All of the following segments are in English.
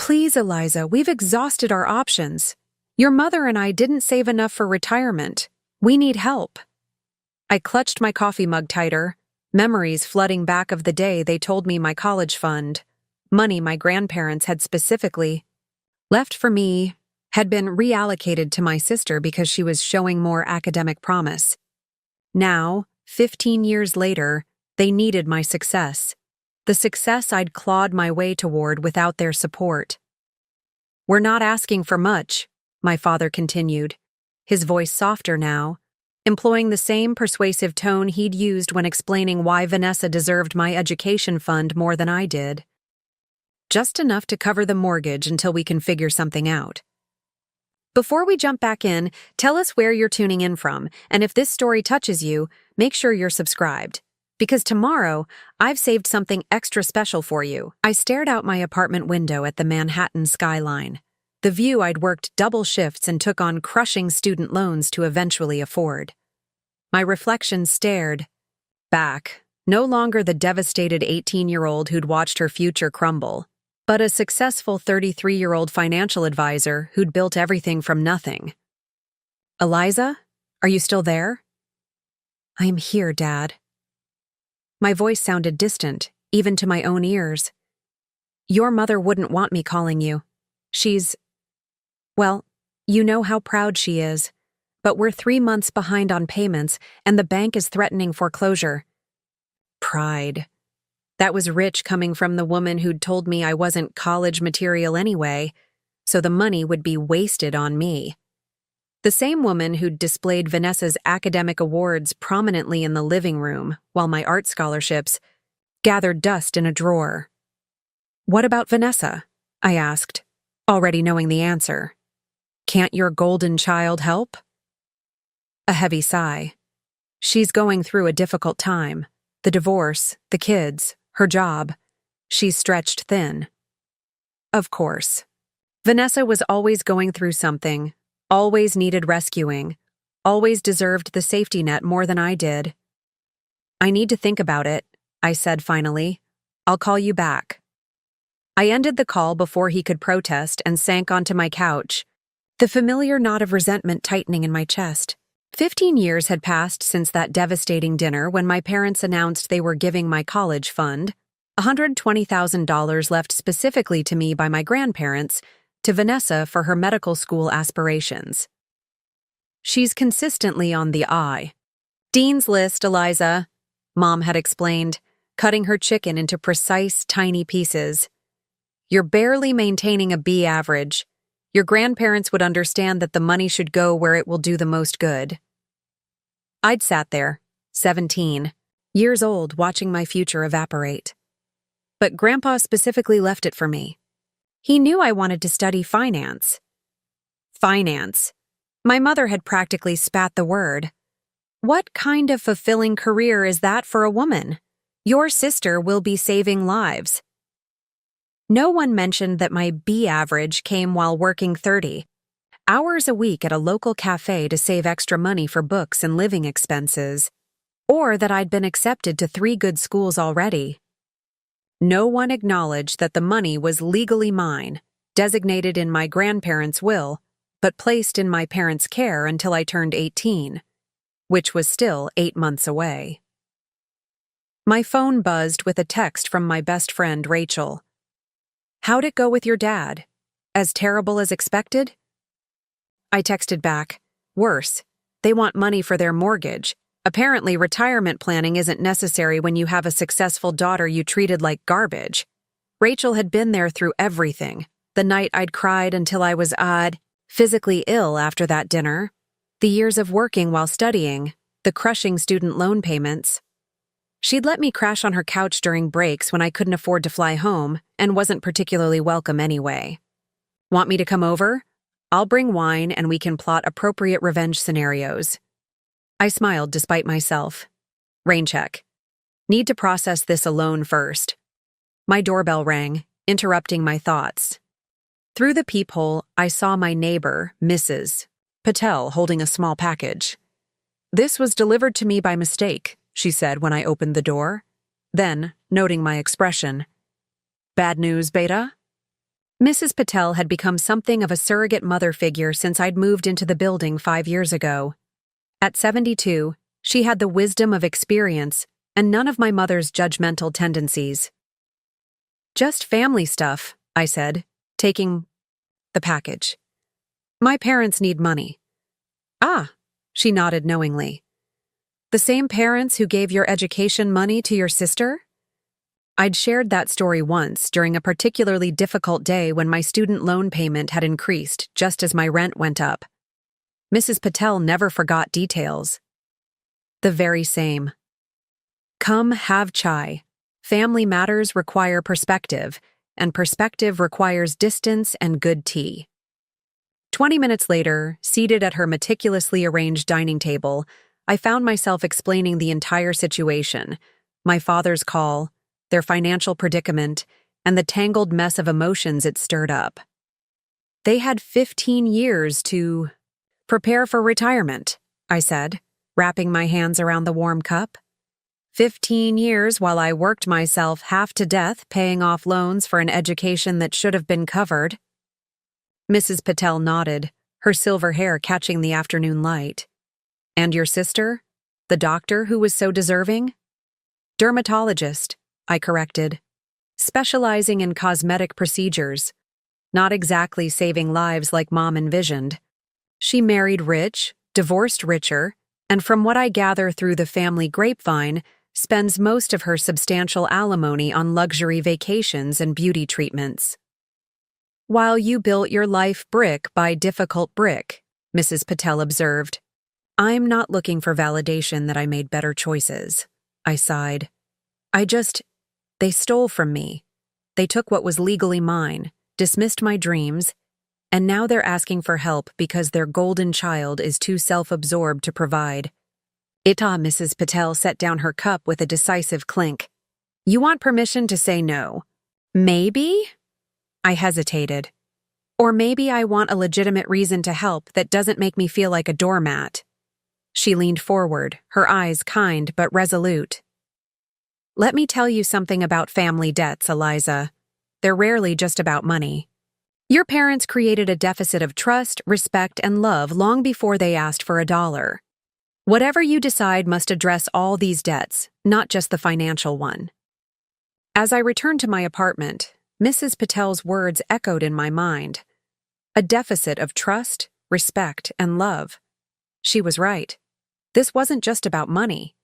Please, Eliza, we've exhausted our options. Your mother and I didn't save enough for retirement. We need help. I clutched my coffee mug tighter, memories flooding back of the day they told me my college fund, money my grandparents had specifically left for me, had been reallocated to my sister because she was showing more academic promise. Now, 15 years later, they needed my success. The success I'd clawed my way toward without their support. We're not asking for much, my father continued, his voice softer now, employing the same persuasive tone he'd used when explaining why Vanessa deserved my education fund more than I did. Just enough to cover the mortgage until we can figure something out. Before we jump back in, tell us where you're tuning in from, and if this story touches you, make sure you're subscribed. Because tomorrow, I've saved something extra special for you. I stared out my apartment window at the Manhattan skyline, the view I'd worked double shifts and took on crushing student loans to eventually afford. My reflection stared back, no longer the devastated 18-year-old who'd watched her future crumble, but a successful 33-year-old financial advisor who'd built everything from nothing. Eliza, are you still there? I am here, Dad. My voice sounded distant, even to my own ears. Your mother wouldn't want me calling you. Well, you know how proud she is. But we're 3 months behind on payments, and the bank is threatening foreclosure. Pride. That was rich coming from the woman who'd told me I wasn't college material anyway, so the money would be wasted on me. The same woman who'd displayed Vanessa's academic awards prominently in the living room while my art scholarships gathered dust in a drawer. What about Vanessa? I asked, already knowing the answer. Can't your golden child help? A heavy sigh. She's going through a difficult time. The divorce, the kids, her job. She's stretched thin. Of course. Vanessa was always going through something. Always needed rescuing, always deserved the safety net more than I did. I need to think about it, I said finally. I'll call you back. I ended the call before he could protest and sank onto my couch, the familiar knot of resentment tightening in my chest. 15 years had passed since that devastating dinner when my parents announced they were giving my college fund, $120,000 left specifically to me by my grandparents, to Vanessa for her medical school aspirations. She's consistently on the eye. Dean's List, Eliza, Mom had explained, cutting her chicken into precise, tiny pieces. You're barely maintaining a B average. Your grandparents would understand that the money should go where it will do the most good. I'd sat there, 17, years old, watching my future evaporate. But Grandpa specifically left it for me. He knew I wanted to study finance. Finance. My mother had practically spat the word. What kind of fulfilling career is that for a woman? Your sister will be saving lives. No one mentioned that my B average came while working 30 hours a week at a local cafe to save extra money for books and living expenses, or that I'd been accepted to 3 good schools already. No one acknowledged that the money was legally mine, designated in my grandparents' will, but placed in my parents' care until I turned 18, which was still 8 months away. My phone buzzed with a text from my best friend, Rachel. How'd it go with your dad? As terrible as expected? I texted back, worse. They want money for their mortgage. Apparently, retirement planning isn't necessary when you have a successful daughter you treated like garbage. Rachel had been there through everything. The night I'd cried until I was physically ill after that dinner. The years of working while studying. The crushing student loan payments. She'd let me crash on her couch during breaks when I couldn't afford to fly home and wasn't particularly welcome anyway. Want me to come over? I'll bring wine and we can plot appropriate revenge scenarios. I smiled despite myself. Rain check. Need to process this alone first. My doorbell rang, interrupting my thoughts. Through the peephole, I saw my neighbor, Mrs. Patel, holding a small package. This was delivered to me by mistake, she said when I opened the door. Then, noting my expression, bad news, Beta? Mrs. Patel had become something of a surrogate mother figure since I'd moved into the building 5 years ago. At 72, she had the wisdom of experience and none of my mother's judgmental tendencies. "Just family stuff," I said, taking the package. "My parents need money." "Ah," she nodded knowingly. "The same parents who gave your education money to your sister?" I'd shared that story once during a particularly difficult day when my student loan payment had increased just as my rent went up. Mrs. Patel never forgot details. "The very same. Come have chai. Family matters require perspective, and perspective requires distance and good tea." 20 minutes later, seated at her meticulously arranged dining table, I found myself explaining the entire situation: my father's call, their financial predicament, and the tangled mess of emotions it stirred up. They had 15 years to prepare for retirement, I said, wrapping my hands around the warm cup. 15 years while I worked myself half to death paying off loans for an education that should have been covered. Mrs. Patel nodded, her silver hair catching the afternoon light. "And your sister? The doctor who was so deserving?" "Dermatologist," I corrected. "Specializing in cosmetic procedures. Not exactly saving lives like Mom envisioned. She married rich, divorced richer, and from what I gather through the family grapevine, spends most of her substantial alimony on luxury vacations and beauty treatments." "While you built your life brick by difficult brick," Mrs. Patel observed. "I'm not looking for validation that I made better choices," I sighed. They stole from me. They took what was legally mine, dismissed my dreams, and now they're asking for help because their golden child is too self-absorbed to provide." Mrs. Patel set down her cup with a decisive clink. "You want permission to say no?" "Maybe?" I hesitated. "Or maybe I want a legitimate reason to help that doesn't make me feel like a doormat." She leaned forward, her eyes kind but resolute. "Let me tell you something about family debts, Eliza. They're rarely just about money. Your parents created a deficit of trust, respect, and love long before they asked for a dollar. Whatever you decide must address all these debts, not just the financial one." As I returned to my apartment, Mrs. Patel's words echoed in my mind. A deficit of trust, respect, and love. She was right. This wasn't just about money.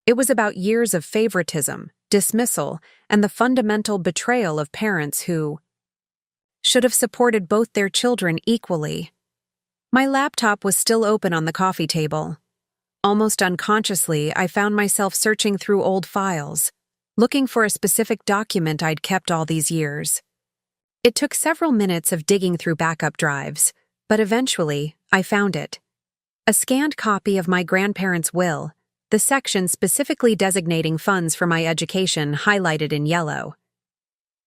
It was about years of favoritism, dismissal, and the fundamental betrayal of parents who should have supported both their children equally. My laptop was still open on the coffee table. Almost unconsciously, I found myself searching through old files, looking for a specific document I'd kept all these years. It took several minutes of digging through backup drives, but eventually, I found it. A scanned copy of my grandparents' will, the section specifically designating funds for my education highlighted in yellow.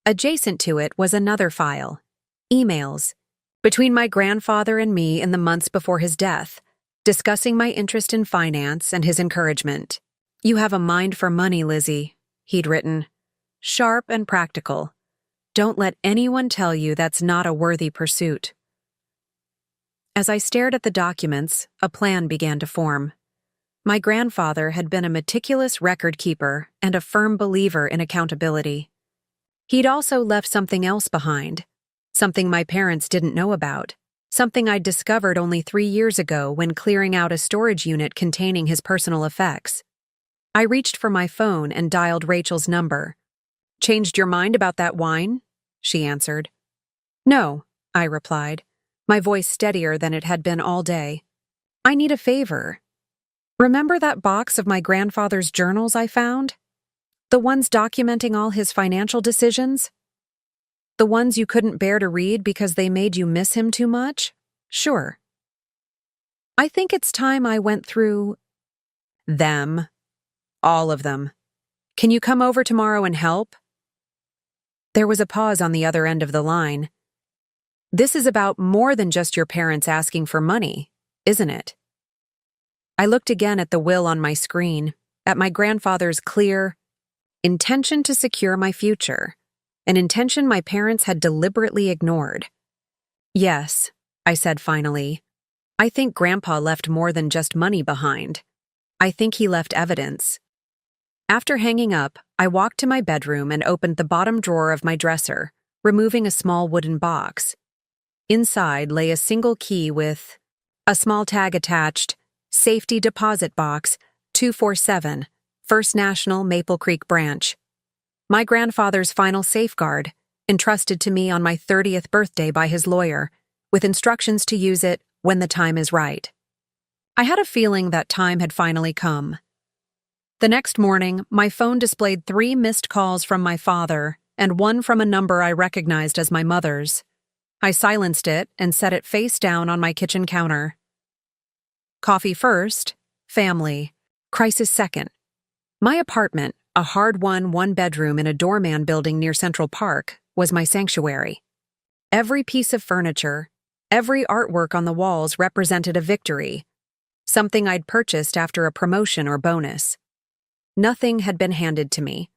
Adjacent to it was another file, emails, between my grandfather and me in the months before his death, discussing my interest in finance and his encouragement. "You have a mind for money, Lizzie," he'd written. "Sharp and practical. Don't let anyone tell you that's not a worthy pursuit." As I stared at the documents, a plan began to form. My grandfather had been a meticulous record keeper and a firm believer in accountability. He'd also left something else behind, something my parents didn't know about, something I'd discovered only 3 years ago when clearing out a storage unit containing his personal effects. I reached for my phone and dialed Rachel's number. "Changed your mind about that wine?" she answered. "No," I replied, my voice steadier than it had been all day. "I need a favor. Remember that box of my grandfather's journals I found? The ones documenting all his financial decisions? The ones you couldn't bear to read because they made you miss him too much? Sure. I think it's time I went through them. All of them. Can you come over tomorrow and help?" There was a pause on the other end of the line. "This is about more than just your parents asking for money, isn't it?" I looked again at the will on my screen, at my grandfather's clear intention to secure my future. an intention my parents had deliberately ignored. Yes, I said finally. I think Grandpa left more than just money behind. I think he left evidence. After hanging up, I walked to my bedroom and opened the bottom drawer of my dresser, removing a small wooden box. Inside lay a single key with a small tag attached, Safety Deposit Box, 247, First National Maple Creek Branch. My grandfather's final safeguard, entrusted to me on my 30th birthday by his lawyer, with instructions to use it when the time is right. I had a feeling that time had finally come. The next morning, my phone displayed 3 missed calls from my father and 1 from a number I recognized as my mother's. I silenced it and set it face down on my kitchen counter. Coffee first, family, crisis second. My apartment, a hard-won 1-bedroom in a doorman building near Central Park, was my sanctuary. Every piece of furniture, every artwork on the walls represented a victory, something I'd purchased after a promotion or bonus. Nothing had been handed to me,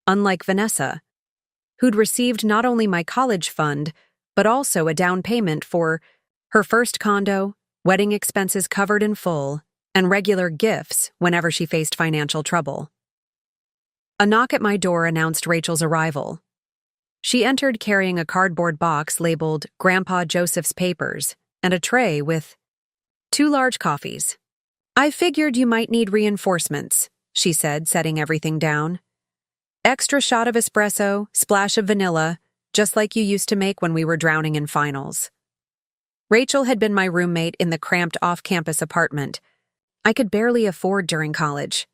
unlike Vanessa, who'd received not only my college fund, but also a down payment for her first condo, wedding expenses covered in full, and regular gifts whenever she faced financial trouble. A knock at my door announced Rachel's arrival. She entered carrying a cardboard box labeled Grandpa Joseph's Papers and a tray with 2 large coffees. "I figured you might need reinforcements," she said, setting everything down. "Extra shot of espresso, splash of vanilla, just like you used to make when we were drowning in finals." Rachel had been my roommate in the cramped off-campus apartment I could barely afford during college.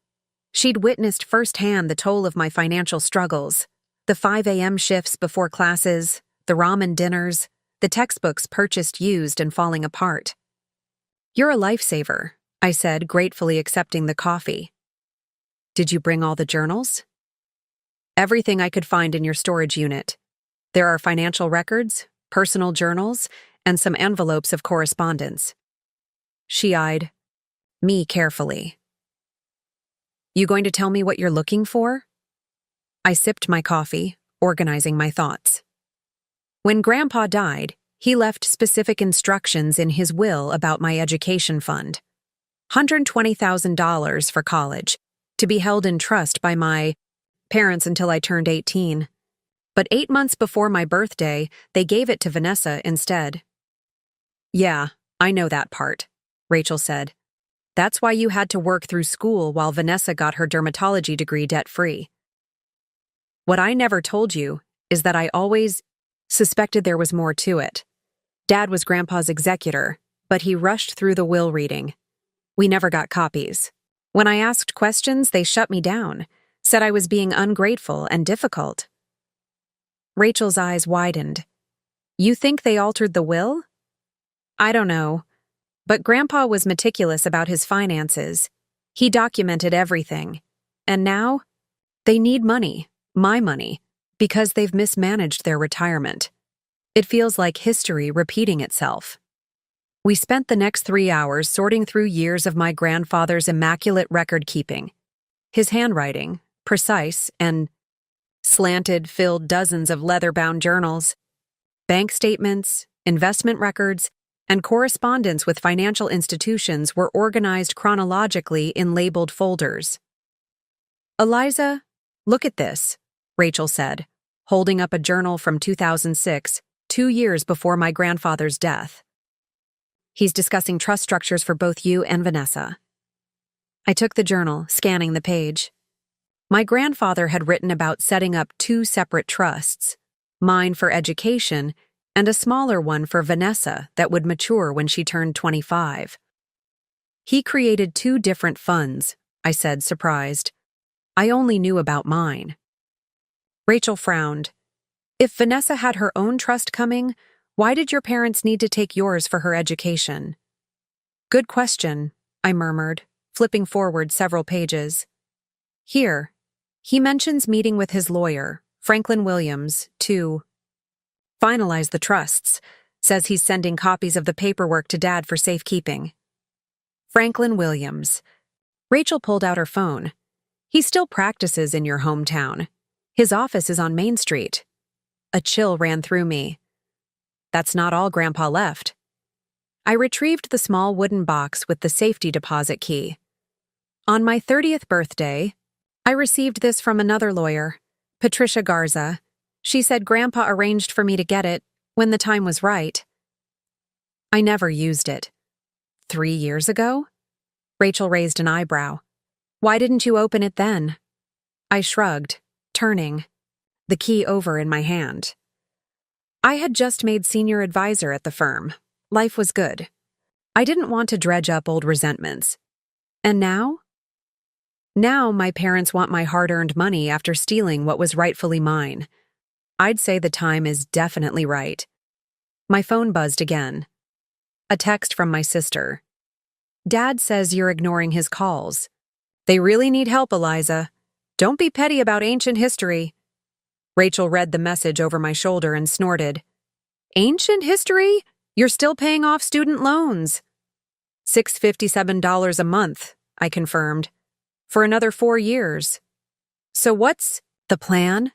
She'd witnessed firsthand the toll of my financial struggles, the 5 a.m. shifts before classes, the ramen dinners, the textbooks purchased used and falling apart. "You're a lifesaver," I said, gratefully accepting the coffee. "Did you bring all the journals?" "Everything I could find in your storage unit. There are financial records, personal journals, and some envelopes of correspondence." She eyed me carefully. "You going to tell me what you're looking for?" I sipped my coffee, organizing my thoughts. When Grandpa died, he left specific instructions in his will about my education fund. $120,000 for college, to be held in trust by my parents until I turned 18. But 8 months before my birthday, they gave it to Vanessa instead. "Yeah, I know that part," Rachel said. "That's why you had to work through school while Vanessa got her dermatology degree debt-free. What I never told you is that I always suspected there was more to it. Dad was Grandpa's executor, but he rushed through the will reading. We never got copies. When I asked questions, they shut me down, said I was being ungrateful and difficult." Rachel's eyes widened. "You think they altered the will?" "I don't know. But Grandpa was meticulous about his finances. He documented everything. And now, they need money, my money, because they've mismanaged their retirement. It feels like history repeating itself." We spent the next 3 hours sorting through years of my grandfather's immaculate record-keeping. His handwriting, precise and slanted, filled dozens of leather-bound journals, bank statements, investment records, and correspondence with financial institutions were organized chronologically in labeled folders. "Eliza, look at this," Rachel said, holding up a journal from 2006, 2 years before my grandfather's death. "He's discussing trust structures for both you and Vanessa." I took the journal, scanning the page. My grandfather had written about setting up 2 separate trusts, mine for education and a smaller one for Vanessa that would mature when she turned 25. "He created 2 different funds," I said, surprised. "I only knew about mine." Rachel frowned. "If Vanessa had her own trust coming, why did your parents need to take yours for her education?" "Good question," I murmured, flipping forward several pages. "Here, he mentions meeting with his lawyer, Franklin Williams, to finalize the trusts. Says he's sending copies of the paperwork to Dad for safekeeping." Franklin Williams. Rachel pulled out her phone. "He still practices in your hometown. His office is on Main Street." a chill ran through me. That's not all Grandpa left. I retrieved the small wooden box with the safety deposit key. On my 30th birthday, I received this from another lawyer, Patricia Garza. She said Grandpa arranged for me to get it when the time was right. I never used it. 3 years ago? Rachel raised an eyebrow. Why didn't you open it then? I shrugged, turning, the key over in my hand. I had just made senior advisor at the firm. Life was good. I didn't want to dredge up old resentments. And now? Now my parents want my hard-earned money after stealing what was rightfully mine. I'd say the time is definitely right. My phone buzzed again. A text from my sister. Dad says you're ignoring his calls. They really need help, Eliza. Don't be petty about ancient history. Rachel read the message over my shoulder and snorted. Ancient history? You're still paying off student loans. $657 a month, I confirmed. For another 4 years. So what's the plan?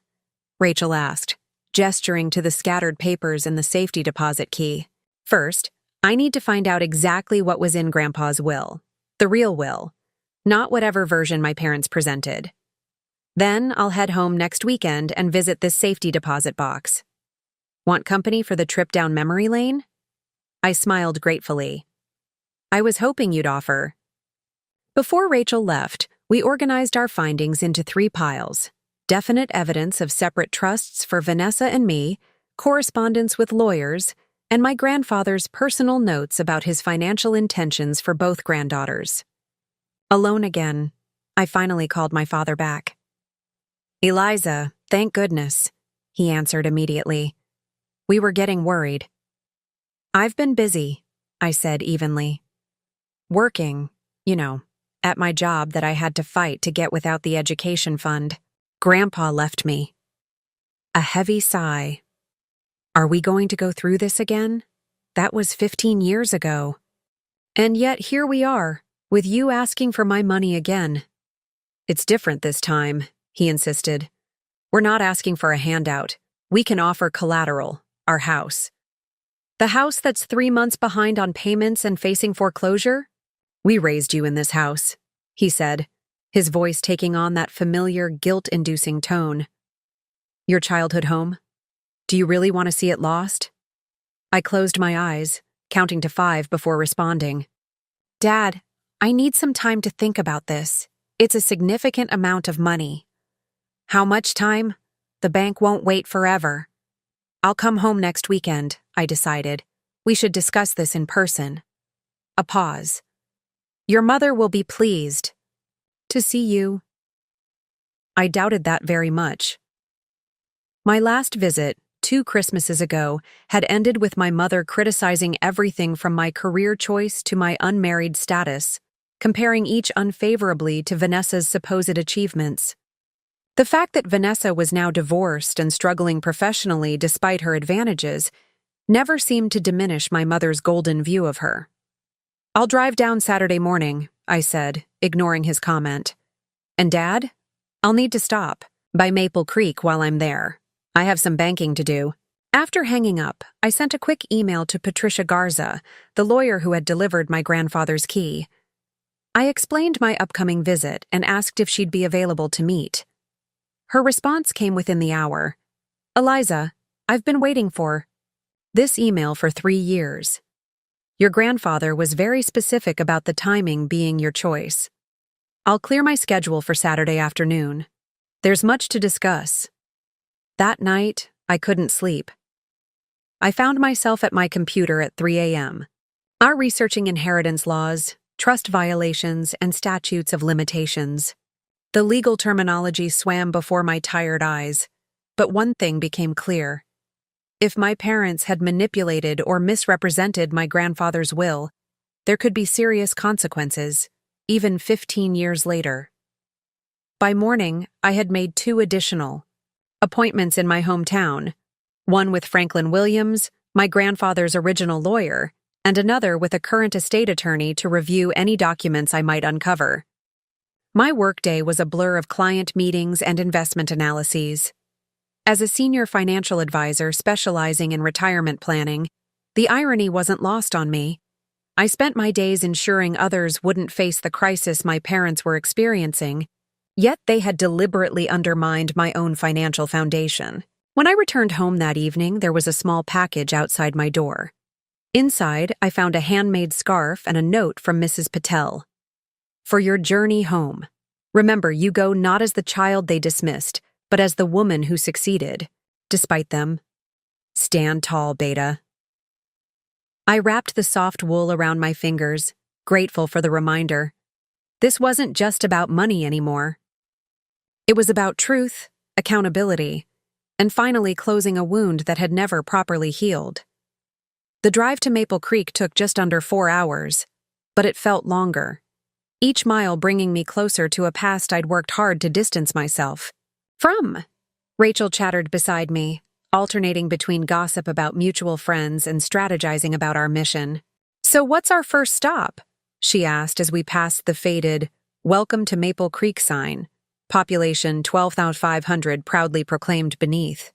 Rachel asked, gesturing to the scattered papers and the safety deposit key. First, I need to find out exactly what was in Grandpa's will. The real will. Not whatever version my parents presented. Then I'll head home next weekend and visit this safety deposit box. Want company for the trip down memory lane? I smiled gratefully. I was hoping you'd offer. Before Rachel left, we organized our findings into 3 piles. Definite evidence of separate trusts for Vanessa and me, correspondence with lawyers, and my grandfather's personal notes about his financial intentions for both granddaughters. Alone again, I finally called my father back. Eliza, thank goodness, he answered immediately. We were getting worried. I've been busy, I said evenly. Working, at my job that I had to fight to get without the education fund. Grandpa left me. A heavy sigh. Are we going to go through this again? That was 15 years ago. And yet here we are, with you asking for my money again. It's different this time, he insisted. We're not asking for a handout. We can offer collateral, our house. The house that's 3 months behind on payments and facing foreclosure? We raised you in this house, he said, his voice taking on that familiar, guilt-inducing tone. Your childhood home? Do you really want to see it lost? I closed my eyes, counting to 5 before responding. Dad, I need some time to think about this. It's a significant amount of money. How much time? The bank won't wait forever. I'll come home next weekend, I decided. We should discuss this in person. A pause. Your mother will be pleased to see you. I doubted that very much. My last visit, 2 Christmases ago, had ended with my mother criticizing everything from my career choice to my unmarried status, comparing each unfavorably to Vanessa's supposed achievements. The fact that Vanessa was now divorced and struggling professionally despite her advantages never seemed to diminish my mother's golden view of her. I'll drive down Saturday morning, I said, ignoring his comment. And Dad? I'll need to stop by Maple Creek while I'm there. I have some banking to do. After hanging up, I sent a quick email to Patricia Garza, the lawyer who had delivered my grandfather's key. I explained my upcoming visit and asked if she'd be available to meet. Her response came within the hour. Eliza, I've been waiting for this email for 3 years. Your grandfather was very specific about the timing being your choice. I'll clear my schedule for Saturday afternoon. There's much to discuss. That night, I couldn't sleep. I found myself at my computer at 3 a.m. Our researching inheritance laws, trust violations, and statutes of limitations. The legal terminology swam before my tired eyes, but one thing became clear. If my parents had manipulated or misrepresented my grandfather's will, there could be serious consequences, even 15 years later. By morning, I had made 2 additional appointments in my hometown, one with Franklin Williams, my grandfather's original lawyer, and another with a current estate attorney to review any documents I might uncover. My workday was a blur of client meetings and investment analyses. As a senior financial advisor specializing in retirement planning, the irony wasn't lost on me. I spent my days ensuring others wouldn't face the crisis my parents were experiencing, yet they had deliberately undermined my own financial foundation. When I returned home that evening, there was a small package outside my door. Inside, I found a handmade scarf and a note from Mrs. Patel. For your journey home. Remember, you go not as the child they dismissed, but as the woman who succeeded, despite them. Stand tall, Beta. I wrapped the soft wool around my fingers, grateful for the reminder. This wasn't just about money anymore. It was about truth, accountability, and finally closing a wound that had never properly healed. The drive to Maple Creek took just under 4 hours, but it felt longer, each mile bringing me closer to a past I'd worked hard to distance myself from. Rachel chattered beside me, alternating between gossip about mutual friends and strategizing about our mission. So what's our first stop? She asked as we passed the faded, "Welcome to Maple Creek" sign, population 12,500 proudly proclaimed beneath.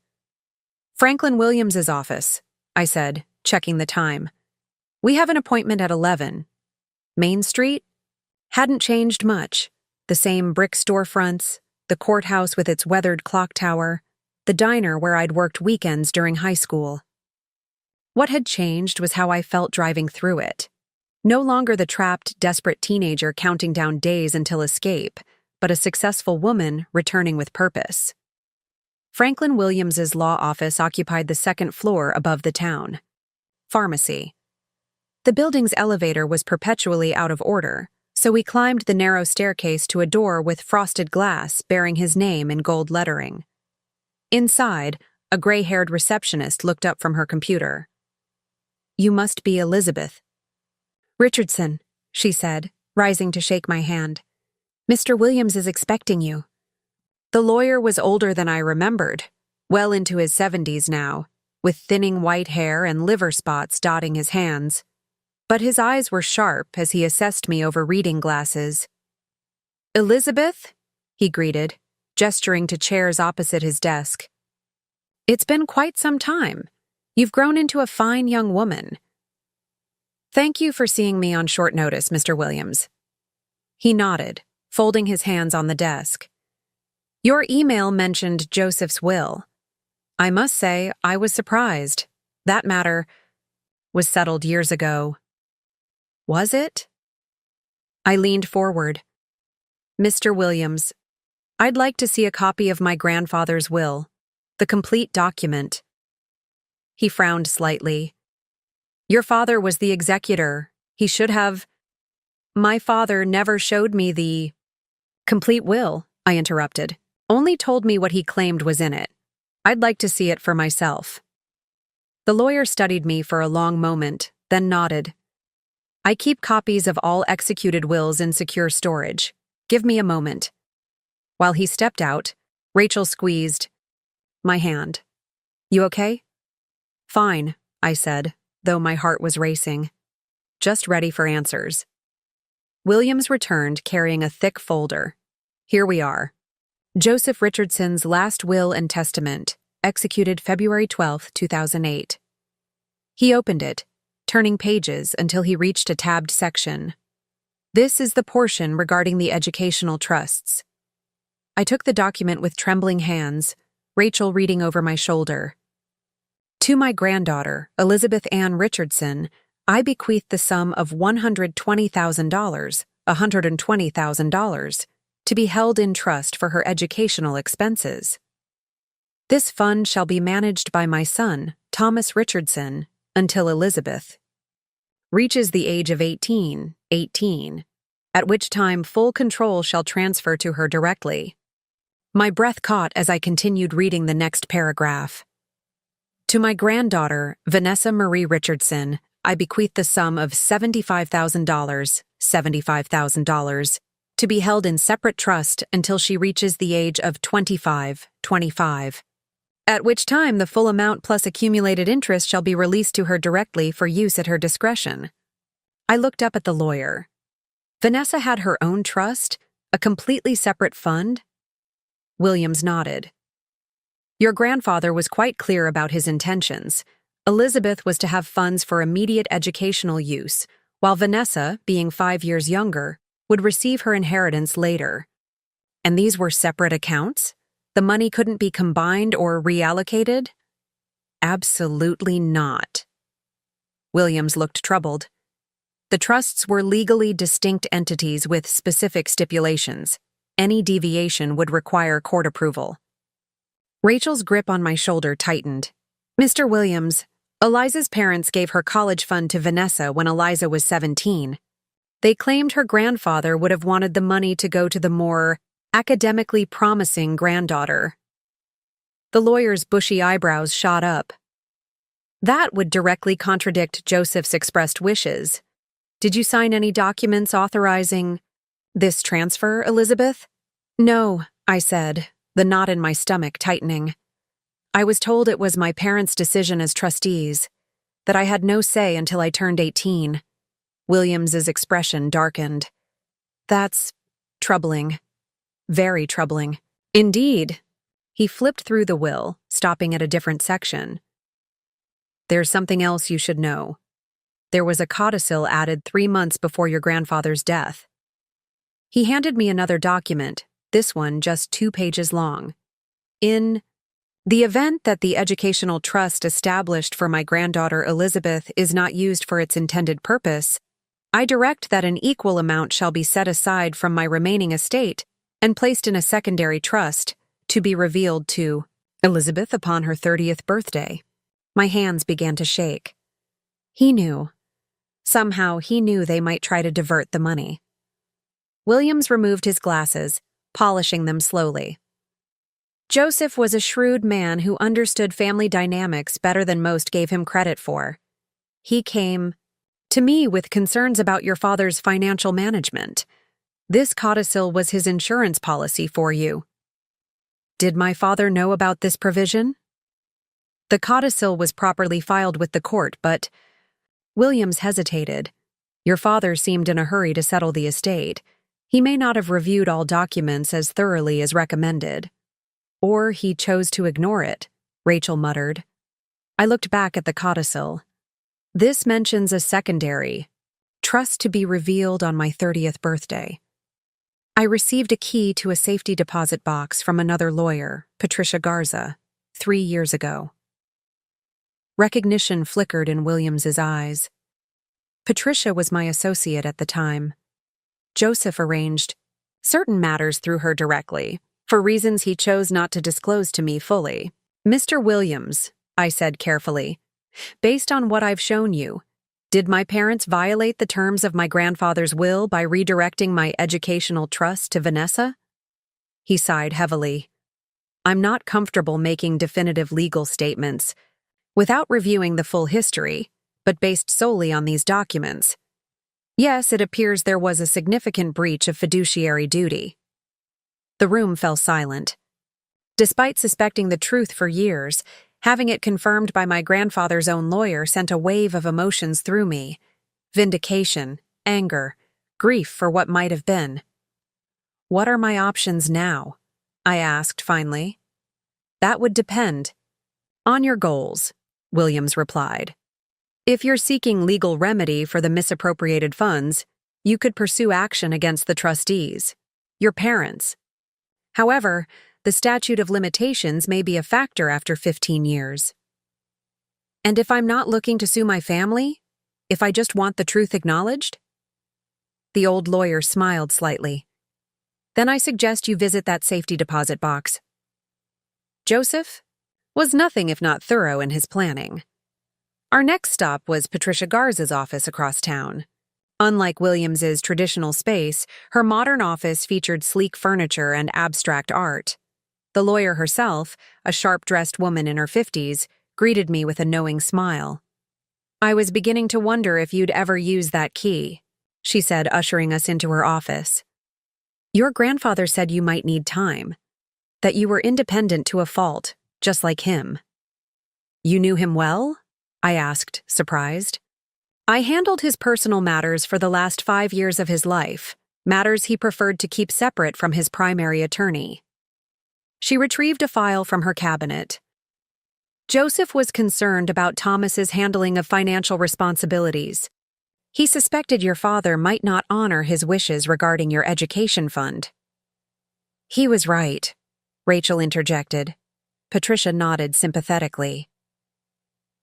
Franklin Williams's office, I said, checking the time. We have an appointment at 11. Main Street? Hadn't changed much. The same brick storefronts, the courthouse with its weathered clock tower, the diner where I'd worked weekends during high school. What had changed was how I felt driving through it. No longer the trapped, desperate teenager counting down days until escape, but a successful woman returning with purpose. Franklin Williams's law office occupied the second floor above the town. Pharmacy. The building's elevator was perpetually out of order, so we climbed the narrow staircase to a door with frosted glass bearing his name in gold lettering. Inside, a gray-haired receptionist looked up from her computer. You must be Elizabeth. Richardson, she said, rising to shake my hand. Mr. Williams is expecting you. The lawyer was older than I remembered, well into his 70s now, with thinning white hair and liver spots dotting his hands. But his eyes were sharp as he assessed me over reading glasses. Elizabeth? He greeted, gesturing to chairs opposite his desk. It's been quite some time. You've grown into a fine young woman. Thank you for seeing me on short notice, Mr. Williams. He nodded, folding his hands on the desk. Your email mentioned Joseph's will. I must say, I was surprised. That matter was settled years ago. Was it? I leaned forward. Mr. Williams, I'd like to see a copy of my grandfather's will, the complete document. He frowned slightly. Your father was the executor. He should have. My father never showed me the complete will, I interrupted. Only told me what he claimed was in it. I'd like to see it for myself. The lawyer studied me for a long moment, then nodded. I keep copies of all executed wills in secure storage. Give me a moment. While he stepped out, Rachel squeezed my hand. You okay? Fine, I said, though my heart was racing. Just ready for answers. Williams returned carrying a thick folder. Here we are. Joseph Richardson's last will and testament, executed February 12, 2008. He opened it, turning pages until he reached a tabbed section. This is the portion regarding the educational trusts. I took the document with trembling hands, Rachel reading over my shoulder. To my granddaughter, Elizabeth Ann Richardson, I bequeath the sum of $120,000, $120,000, to be held in trust for her educational expenses. This fund shall be managed by my son, Thomas Richardson, until Elizabeth reaches the age of 18, at which time full control shall transfer to her directly. My breath caught as I continued reading the next paragraph. To my granddaughter, Vanessa Marie Richardson, I bequeath the sum of $75,000, to be held in separate trust until she reaches the age of 25, at which time the full amount plus accumulated interest shall be released to her directly for use at her discretion. I looked up at the lawyer. Vanessa had her own trust, a completely separate fund? Williams nodded. Your grandfather was quite clear about his intentions. Elizabeth was to have funds for immediate educational use, while Vanessa, being 5 years younger, would receive her inheritance later. And these were separate accounts? The money couldn't be combined or reallocated? Absolutely not. Williams looked troubled. The trusts were legally distinct entities with specific stipulations. Any deviation would require court approval. Rachel's grip on my shoulder tightened. Mr. Williams, Eliza's parents gave her college fund to Vanessa when Eliza was 17. They claimed her grandfather would have wanted the money to go to the more academically promising granddaughter. The lawyer's bushy eyebrows shot up. That would directly contradict Joseph's expressed wishes. Did you sign any documents authorizing this transfer, Elizabeth? No, I said, the knot in my stomach tightening. I was told it was my parents' decision as trustees, that I had no say until I turned 18. Williams's expression darkened. That's troubling. Very troubling. Indeed. He flipped through the will, stopping at a different section. There's something else you should know. There was a codicil added 3 months before your grandfather's death. He handed me another document, this one just 2 pages long. In the event that the educational trust established for my granddaughter Elizabeth is not used for its intended purpose, I direct that an equal amount shall be set aside from my remaining estate and placed in a secondary trust to be revealed to Elizabeth upon her 30th birthday. My hands began to shake. He knew. Somehow he knew they might try to divert the money. Williams removed his glasses, polishing them slowly. Joseph was a shrewd man who understood family dynamics better than most gave him credit for. He came to me with concerns about your father's financial management. This codicil was his insurance policy for you. Did my father know about this provision? The codicil was properly filed with the court, but Williams hesitated. Your father seemed in a hurry to settle the estate. He may not have reviewed all documents as thoroughly as recommended. Or he chose to ignore it, Rachel muttered. I looked back at the codicil. This mentions a secondary trust to be revealed on my 30th birthday. I received a key to a safety deposit box from another lawyer, Patricia Garza, 3 years ago. Recognition flickered in Williams's eyes. Patricia was my associate at the time. Joseph arranged certain matters through her directly, for reasons he chose not to disclose to me fully. Mr. Williams, I said carefully, based on what I've shown you, did my parents violate the terms of my grandfather's will by redirecting my educational trust to Vanessa? He sighed heavily. I'm not comfortable making definitive legal statements without reviewing the full history, but based solely on these documents. Yes, it appears there was a significant breach of fiduciary duty. The room fell silent. Despite suspecting the truth for years, having it confirmed by my grandfather's own lawyer sent a wave of emotions through me. Vindication, anger, grief for what might have been. What are my options now? I asked finally. That would depend on your goals, Williams replied. If you're seeking legal remedy for the misappropriated funds, you could pursue action against the trustees, your parents. However, the statute of limitations may be a factor after 15 years. And if I'm not looking to sue my family? If I just want the truth acknowledged? The old lawyer smiled slightly. Then I suggest you visit that safety deposit box. Joseph was nothing if not thorough in his planning. Our next stop was Patricia Garza's office across town. Unlike Williams's traditional space, her modern office featured sleek furniture and abstract art. The lawyer herself, a sharp-dressed woman in her 50s, greeted me with a knowing smile. I was beginning to wonder if you'd ever use that key, she said, ushering us into her office. Your grandfather said you might need time, that you were independent to a fault, just like him. You knew him well? I asked, surprised. I handled his personal matters for the last 5 years of his life, matters he preferred to keep separate from his primary attorney. She retrieved a file from her cabinet. Joseph was concerned about Thomas's handling of financial responsibilities. He suspected your father might not honor his wishes regarding your education fund. He was right, Rachel interjected. Patricia nodded sympathetically.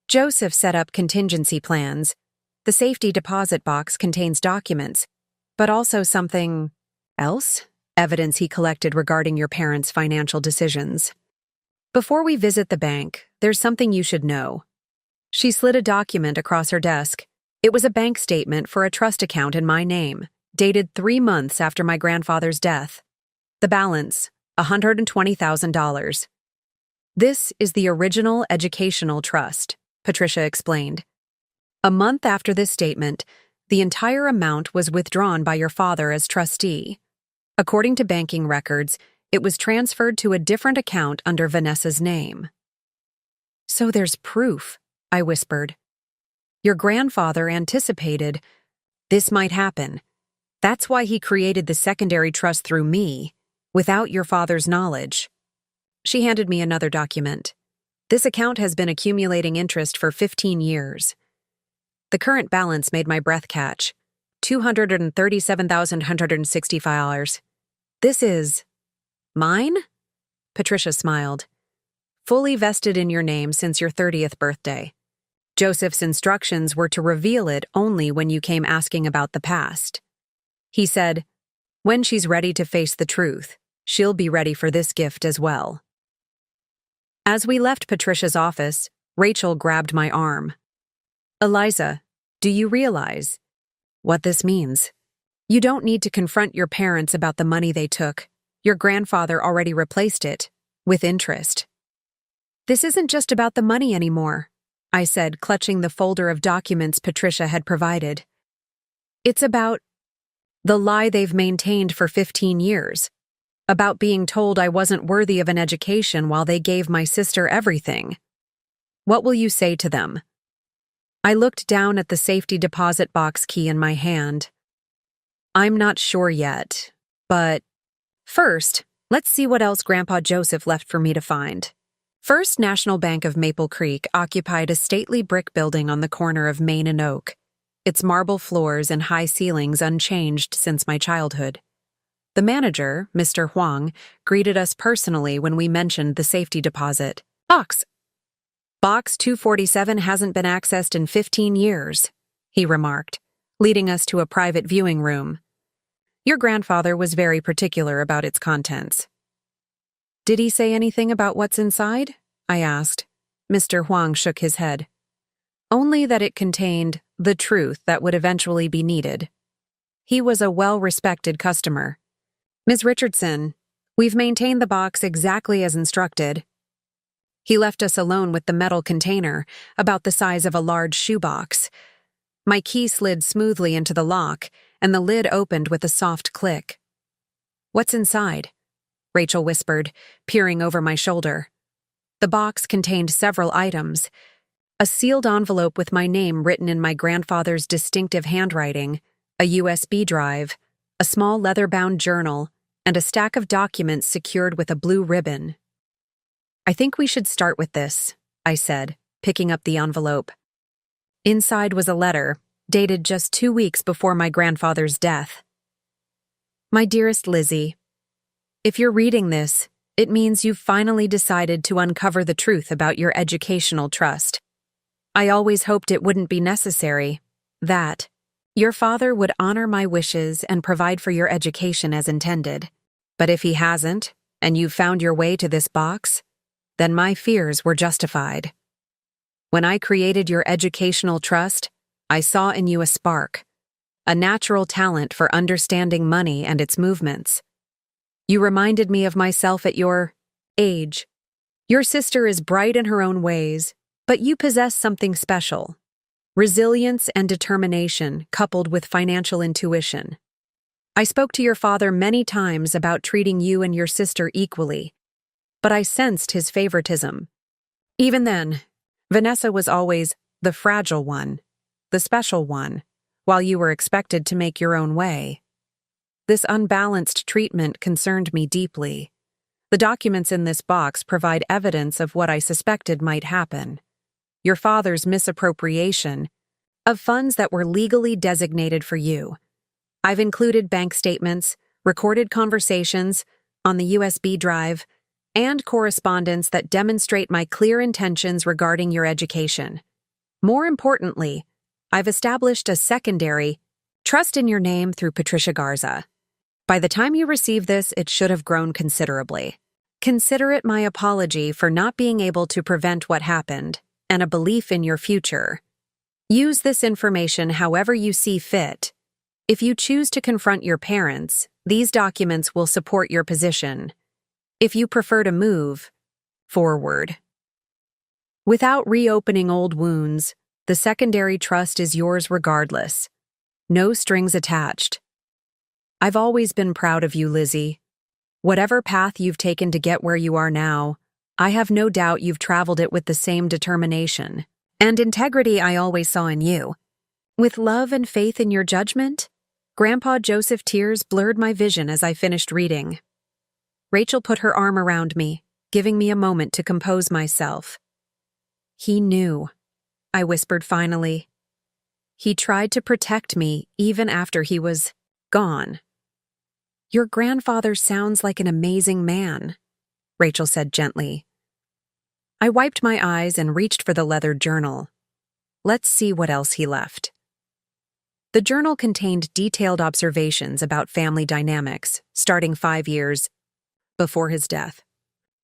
Joseph set up contingency plans. The safety deposit box contains documents, but also something else? Evidence he collected regarding your parents' financial decisions. Before we visit the bank, there's something you should know. She slid a document across her desk. It was a bank statement for a trust account in my name, dated 3 months after my grandfather's death. The balance, $120,000. This is the original educational trust, Patricia explained. A month after this statement, the entire amount was withdrawn by your father as trustee. According to banking records, it was transferred to a different account under Vanessa's name. So there's proof, I whispered. Your grandfather anticipated this might happen. That's why he created the secondary trust through me, without your father's knowledge. She handed me another document. This account has been accumulating interest for 15 years. The current balance made my breath catch. $237,165. This is mine? Patricia smiled. Fully vested in your name since your 30th birthday. Joseph's instructions were to reveal it only when you came asking about the past. He said, when she's ready to face the truth, she'll be ready for this gift as well. As we left Patricia's office, Rachel grabbed my arm. Eliza, do you realize what this means? You don't need to confront your parents about the money they took. Your grandfather already replaced it, with interest. This isn't just about the money anymore, I said, clutching the folder of documents Patricia had provided. It's about the lie they've maintained for 15 years. About being told I wasn't worthy of an education while they gave my sister everything. What will you say to them? I looked down at the safety deposit box key in my hand. I'm not sure yet, but first, let's see what else Grandpa Joseph left for me to find. First National Bank of Maple Creek occupied a stately brick building on the corner of Main and Oak, its marble floors and high ceilings unchanged since my childhood. The manager, Mr. Huang, greeted us personally when we mentioned the safety deposit box. Box 247 hasn't been accessed in 15 years, he remarked, leading us to a private viewing room. Your grandfather was very particular about its contents. Did he say anything about what's inside? I asked. Mr. Huang shook his head. Only that it contained the truth that would eventually be needed. He was a well-respected customer. Ms. Richardson, we've maintained the box exactly as instructed. He left us alone with the metal container, about the size of a large shoebox. My key slid smoothly into the lock, and the lid opened with a soft click. What's inside? Rachel whispered, peering over my shoulder. The box contained several items. A sealed envelope with my name written in my grandfather's distinctive handwriting, a USB drive, a small leather-bound journal, and a stack of documents secured with a blue ribbon. I think we should start with this, I said, picking up the envelope. Inside was a letter, dated just 2 weeks before my grandfather's death. My dearest Lizzie, if you're reading this, it means you've finally decided to uncover the truth about your educational trust. I always hoped it wouldn't be necessary, that your father would honor my wishes and provide for your education as intended. But if he hasn't, and you've found your way to this box, then my fears were justified. When I created your educational trust, I saw in you a spark, a natural talent for understanding money and its movements. You reminded me of myself at your age. Your sister is bright in her own ways, but you possess something special. Resilience and determination coupled with financial intuition. I spoke to your father many times about treating you and your sister equally, but I sensed his favoritism. Even then, Vanessa was always the fragile one, the special one, while you were expected to make your own way. This unbalanced treatment concerned me deeply. The documents in this box provide evidence of what I suspected might happen. Your father's misappropriation of funds that were legally designated for you. I've included bank statements, recorded conversations on the USB drive, and correspondence that demonstrate my clear intentions regarding your education. More importantly, I've established a secondary trust in your name through Patricia Garza. By the time you receive this, it should have grown considerably. Consider it my apology for not being able to prevent what happened, and a belief in your future. Use this information however you see fit. If you choose to confront your parents, these documents will support your position. If you prefer to move forward. Without reopening old wounds, the secondary trust is yours regardless. No strings attached. I've always been proud of you, Lizzie. Whatever path you've taken to get where you are now, I have no doubt you've traveled it with the same determination and integrity I always saw in you. With love and faith in your judgment, Grandpa Joseph tears blurred my vision as I finished reading. Rachel put her arm around me, giving me a moment to compose myself. He knew, I whispered finally. He tried to protect me even after he was gone. Your grandfather sounds like an amazing man, Rachel said gently. I wiped my eyes and reached for the leather journal. Let's see what else he left. The journal contained detailed observations about family dynamics, starting 5 years before his death.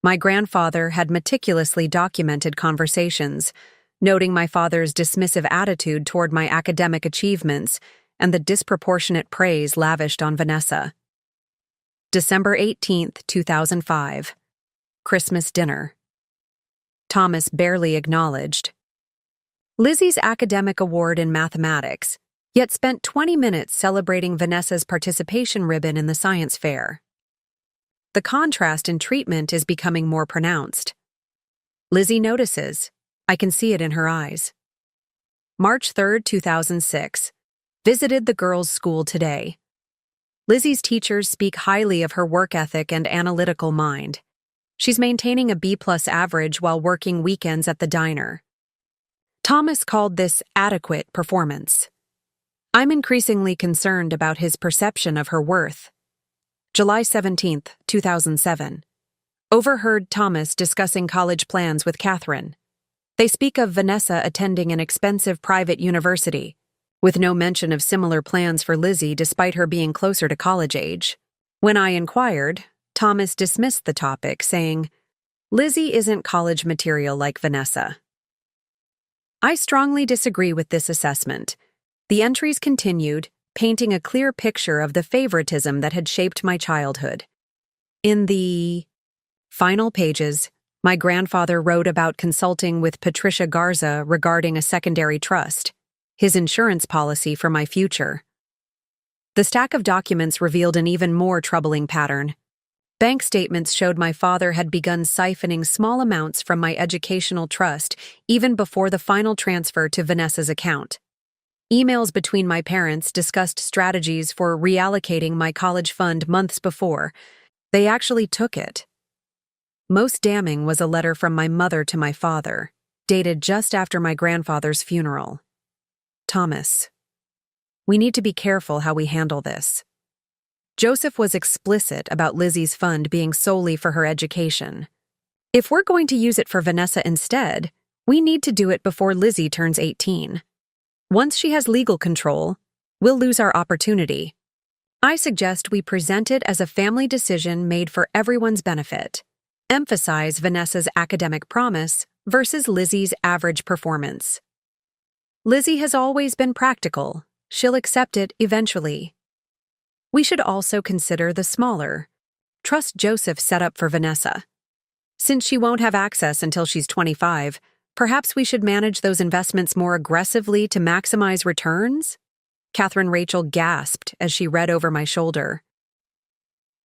My grandfather had meticulously documented conversations, noting my father's dismissive attitude toward my academic achievements and the disproportionate praise lavished on Vanessa. December 18, 2005. Christmas dinner. Thomas barely acknowledged. Lizzie's academic award in mathematics, yet spent 20 minutes celebrating Vanessa's participation ribbon in the science fair. The contrast in treatment is becoming more pronounced. Lizzie notices. I can see it in her eyes. March 3, 2006. Visited the girls' school today. Lizzie's teachers speak highly of her work ethic and analytical mind. She's maintaining a B+ average while working weekends at the diner. Thomas called this adequate performance. I'm increasingly concerned about his perception of her worth. July 17, 2007. Overheard Thomas discussing college plans with Catherine. They speak of Vanessa attending an expensive private university, with no mention of similar plans for Lizzie despite her being closer to college age. When I inquired, Thomas dismissed the topic, saying, Lizzie isn't college material like Vanessa. I strongly disagree with this assessment. The entries continued, painting a clear picture of the favoritism that had shaped my childhood. In the final pages, my grandfather wrote about consulting with Patricia Garza regarding a secondary trust, his insurance policy for my future. The stack of documents revealed an even more troubling pattern. Bank statements showed my father had begun siphoning small amounts from my educational trust even before the final transfer to Vanessa's account. Emails between my parents discussed strategies for reallocating my college fund months before. They actually took it. Most damning was a letter from my mother to my father, dated just after my grandfather's funeral. Thomas, we need to be careful how we handle this. Joseph was explicit about Lizzie's fund being solely for her education. If we're going to use it for Vanessa instead, we need to do it before Lizzie turns 18. Once she has legal control, we'll lose our opportunity. I suggest we present it as a family decision made for everyone's benefit. Emphasize Vanessa's academic promise versus Lizzie's average performance. Lizzie has always been practical. She'll accept it eventually. We should also consider the smaller trust Joseph set up for Vanessa. Since she won't have access until she's 25, perhaps we should manage those investments more aggressively to maximize returns? Catherine Rachel gasped as she read over my shoulder.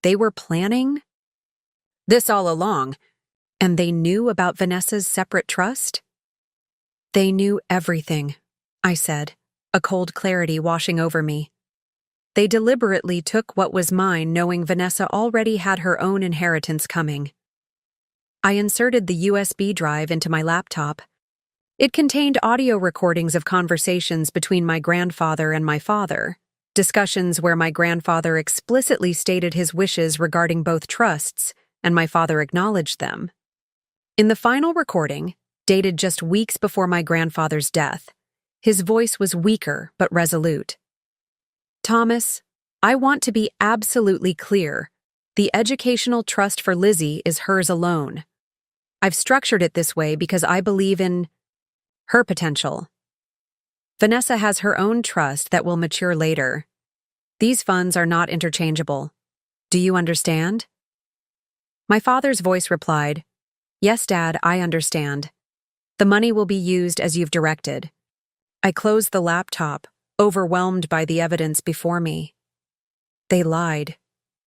They were planning this all along, and they knew about Vanessa's separate trust? They knew everything, I said, a cold clarity washing over me. They deliberately took what was mine, knowing Vanessa already had her own inheritance coming. I inserted the USB drive into my laptop. It contained audio recordings of conversations between my grandfather and my father, discussions where my grandfather explicitly stated his wishes regarding both trusts, and my father acknowledged them. In the final recording, dated just weeks before my grandfather's death, his voice was weaker but resolute. "Thomas, I want to be absolutely clear. The educational trust for Lizzie is hers alone. I've structured it this way because I believe in her potential. Vanessa has her own trust that will mature later. These funds are not interchangeable. Do you understand?" My father's voice replied, "Yes, Dad, I understand. The money will be used as you've directed." I closed the laptop, overwhelmed by the evidence before me. They lied.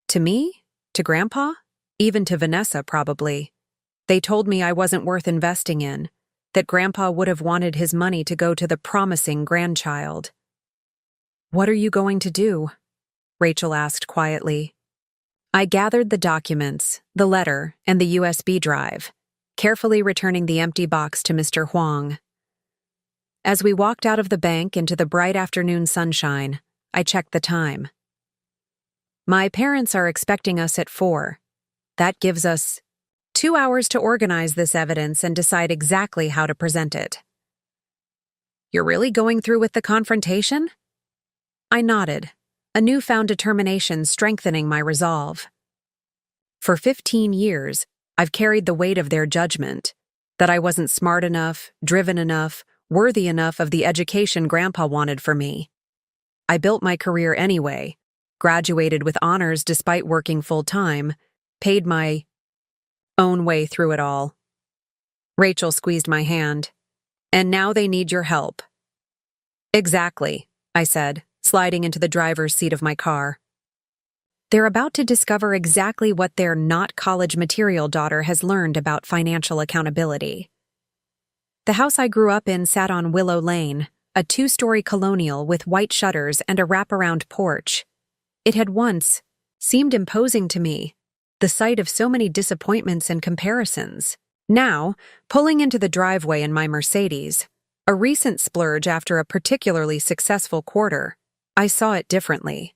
To me? To Grandpa? Even to Vanessa, probably. They told me I wasn't worth investing in, that Grandpa would have wanted his money to go to the promising grandchild. "What are you going to do?" Rachel asked quietly. I gathered the documents, the letter, and the USB drive, carefully returning the empty box to Mr. Huang. As we walked out of the bank into the bright afternoon sunshine, I checked the time. My parents are expecting us at 4. That gives us 2 hours to organize this evidence and decide exactly how to present it. "You're really going through with the confrontation?" I nodded, a newfound determination strengthening my resolve. For 15 years, I've carried the weight of their judgment, that I wasn't smart enough, driven enough, worthy enough of the education Grandpa wanted for me. I built my career anyway, graduated with honors despite working full-time, paid my own way through it all. Rachel squeezed my hand. "And now they need your help." "Exactly," I said, sliding into the driver's seat of my car. They're about to discover exactly what their not college material daughter has learned about financial accountability. The house I grew up in sat on Willow Lane, a 2-story colonial with white shutters and a wraparound porch. It had once seemed imposing to me, the sight of so many disappointments and comparisons. Now, pulling into the driveway in my Mercedes, a recent splurge after a particularly successful quarter, I saw it differently.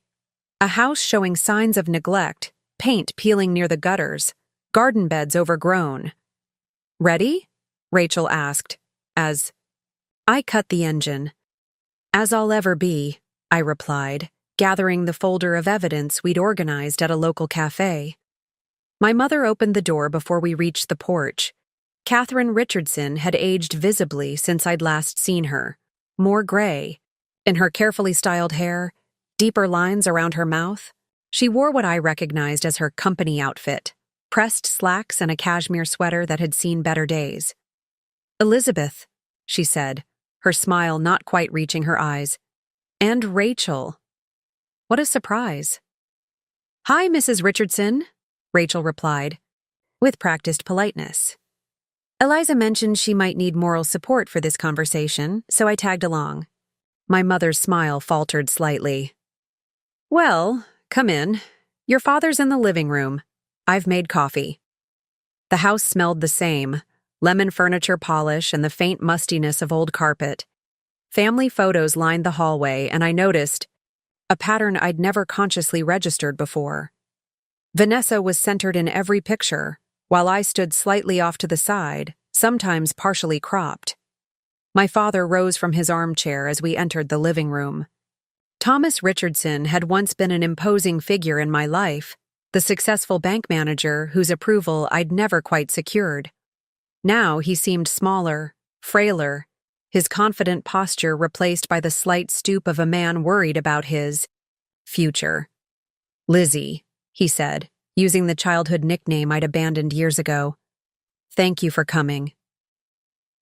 A house showing signs of neglect, paint peeling near the gutters, garden beds overgrown. "Ready?" Rachel asked, as I cut the engine. "As I'll ever be," I replied, gathering the folder of evidence we'd organized at a local cafe. My mother opened the door before we reached the porch. Catherine Richardson had aged visibly since I'd last seen her, more gray. In her carefully styled hair, deeper lines around her mouth, she wore what I recognized as her company outfit, pressed slacks and a cashmere sweater that had seen better days. "Elizabeth," she said, her smile not quite reaching her eyes. "And Rachel." What a surprise. "Hi, Mrs. Richardson," Rachel replied, with practiced politeness. Eliza mentioned she might need moral support for this conversation, so I tagged along. My mother's smile faltered slightly. "Well, come in. Your father's in the living room. I've made coffee." The house smelled the same, lemon furniture polish and the faint mustiness of old carpet. Family photos lined the hallway, and I noticed a pattern I'd never consciously registered before. Vanessa was centered in every picture, while I stood slightly off to the side, sometimes partially cropped. My father rose from his armchair as we entered the living room. Thomas Richardson had once been an imposing figure in my life, the successful bank manager whose approval I'd never quite secured. Now he seemed smaller, frailer, his confident posture replaced by the slight stoop of a man worried about his future. "Lizzie," he said, using the childhood nickname I'd abandoned years ago. "Thank you for coming."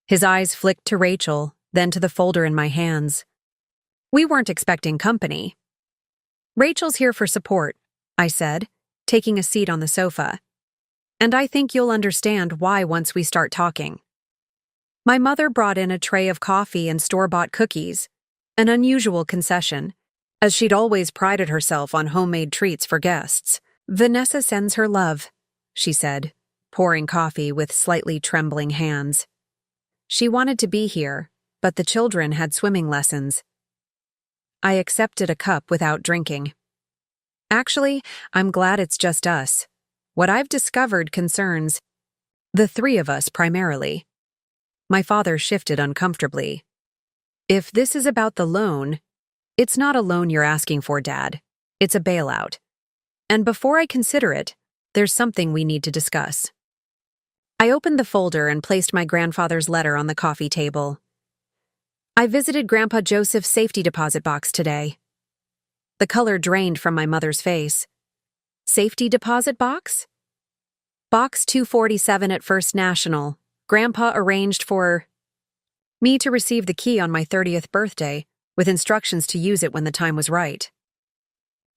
His eyes flicked to Rachel, then to the folder in my hands. "We weren't expecting company." "Rachel's here for support," I said, taking a seat on the sofa. "And I think you'll understand why once we start talking." My mother brought in a tray of coffee and store-bought cookies, an unusual concession, as she'd always prided herself on homemade treats for guests. "Vanessa sends her love," she said, pouring coffee with slightly trembling hands. She wanted to be here, but the children had swimming lessons. I accepted a cup without drinking. "Actually, I'm glad it's just us. What I've discovered concerns the three of us primarily." My father shifted uncomfortably. "If this is about the loan, it's not a loan you're asking for, Dad. It's a bailout. And before I consider it, there's something we need to discuss." I opened the folder and placed my grandfather's letter on the coffee table. "I visited Grandpa Joseph's safety deposit box today." The color drained from my mother's face. "Safety deposit box?" "Box 247 at First National. Grandpa arranged for me to receive the key on my 30th birthday, with instructions to use it when the time was right."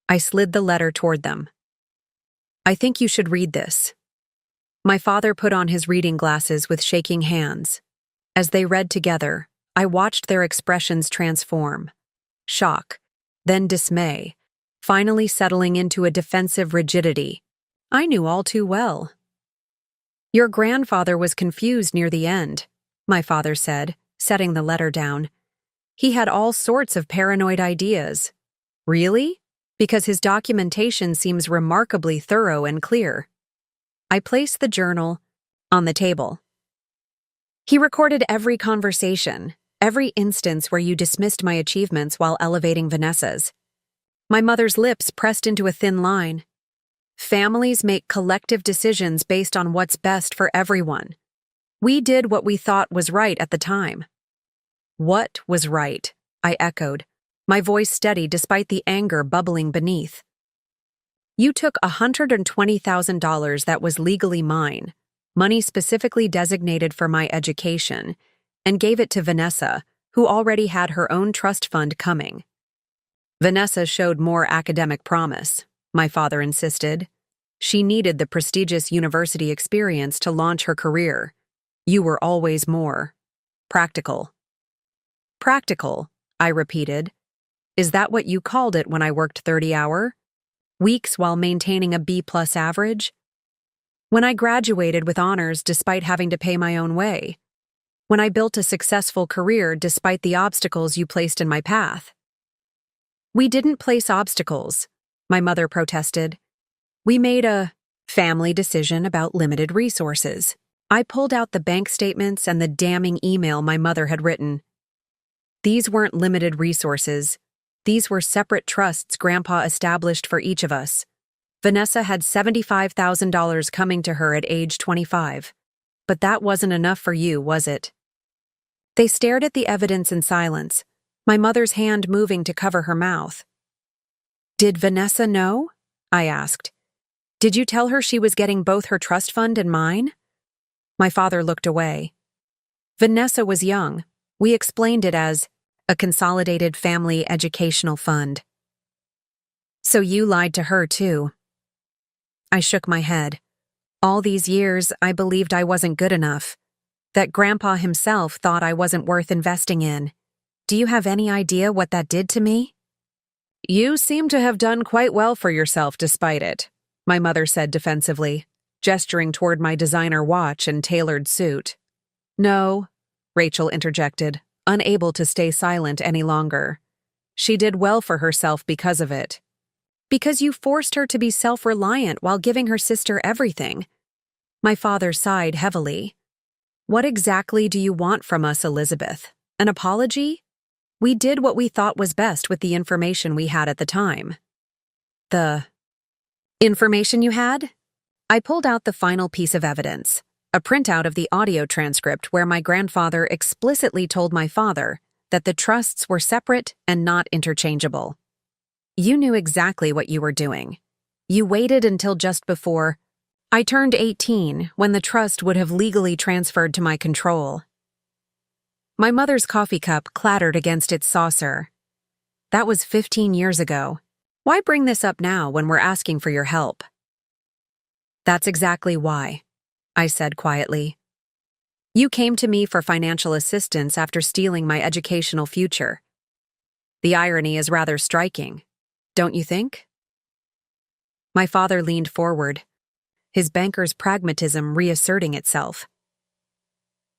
I slid the letter toward them. "I think you should read this." My father put on his reading glasses with shaking hands. As they read together, I watched their expressions transform. Shock, then dismay, finally settling into a defensive rigidity I knew all too well. "Your grandfather was confused near the end," my father said, setting the letter down. "He had all sorts of paranoid ideas." "Really?" "Because his documentation seems remarkably thorough and clear." I placed the journal on the table. "He recorded every conversation, every instance where you dismissed my achievements while elevating Vanessa's." My mother's lips pressed into a thin line. "Families make collective decisions based on what's best for everyone. We did what we thought was right at the time." "What was right?" I echoed, my voice steady despite the anger bubbling beneath. "You took $120,000 that was legally mine, money specifically designated for my education, and gave it to Vanessa, who already had her own trust fund coming." "Vanessa showed more academic promise," my father insisted. "She needed the prestigious university experience to launch her career. You were always more practical." "Practical," I repeated. "Is that what you called it when I worked 30-hour weeks while maintaining a B+ average? When I graduated with honors despite having to pay my own way? When I built a successful career despite the obstacles you placed in my path?" "We didn't place obstacles," my mother protested. "We made a family decision about limited resources." I pulled out the bank statements and the damning email my mother had written. "These weren't limited resources. These were separate trusts Grandpa established for each of us. Vanessa had $75,000 coming to her at age 25. But that wasn't enough for you, was it?" They stared at the evidence in silence, my mother's hand moving to cover her mouth. "Did Vanessa know?" I asked. "Did you tell her she was getting both her trust fund and mine?" My father looked away. "Vanessa was young. We explained it as a consolidated family educational fund." "So you lied to her, too." I shook my head. All these years, I believed I wasn't good enough, that Grandpa himself thought I wasn't worth investing in. Do you have any idea what that did to me? "You seem to have done quite well for yourself despite it," my mother said defensively, gesturing toward my designer watch and tailored suit. "No," Rachel interjected, unable to stay silent any longer. "She did well for herself because of it." "Because you forced her to be self-reliant while giving her sister everything." My father sighed heavily. "What exactly do you want from us, Elizabeth? An apology? We did what we thought was best with the information we had at the time." "The information you had?" I pulled out the final piece of evidence, a printout of the audio transcript where my grandfather explicitly told my father that the trusts were separate and not interchangeable. "You knew exactly what you were doing. You waited until just before I turned 18 when the trust would have legally transferred to my control." My mother's coffee cup clattered against its saucer. "That was 15 years ago. Why bring this up now when we're asking for your help?" "That's exactly why," I said quietly. "You came to me for financial assistance after stealing my educational future. The irony is rather striking, don't you think? My father leaned forward, his banker's pragmatism reasserting itself.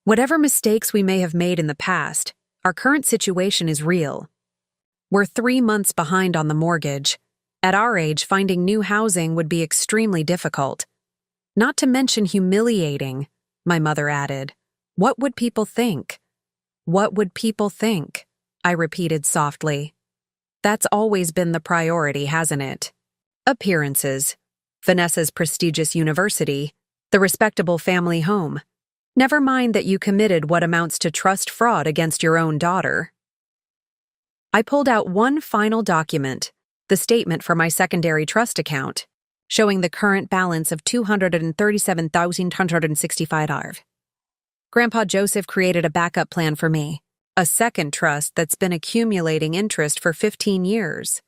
Whatever mistakes we may have made in the past, our current situation is real. We're 3 months behind on the mortgage. At our age, finding new housing would be extremely difficult. Not to mention humiliating, my mother added. What would people think? What would people think? I repeated softly. That's always been the priority, hasn't it? Appearances. Vanessa's prestigious university, the respectable family home. Never mind that you committed what amounts to trust fraud against your own daughter. I pulled out one final document, the statement for my secondary trust account, showing the current balance of $237,165. Grandpa Joseph created a backup plan for me, a second trust that's been accumulating interest for 15 years.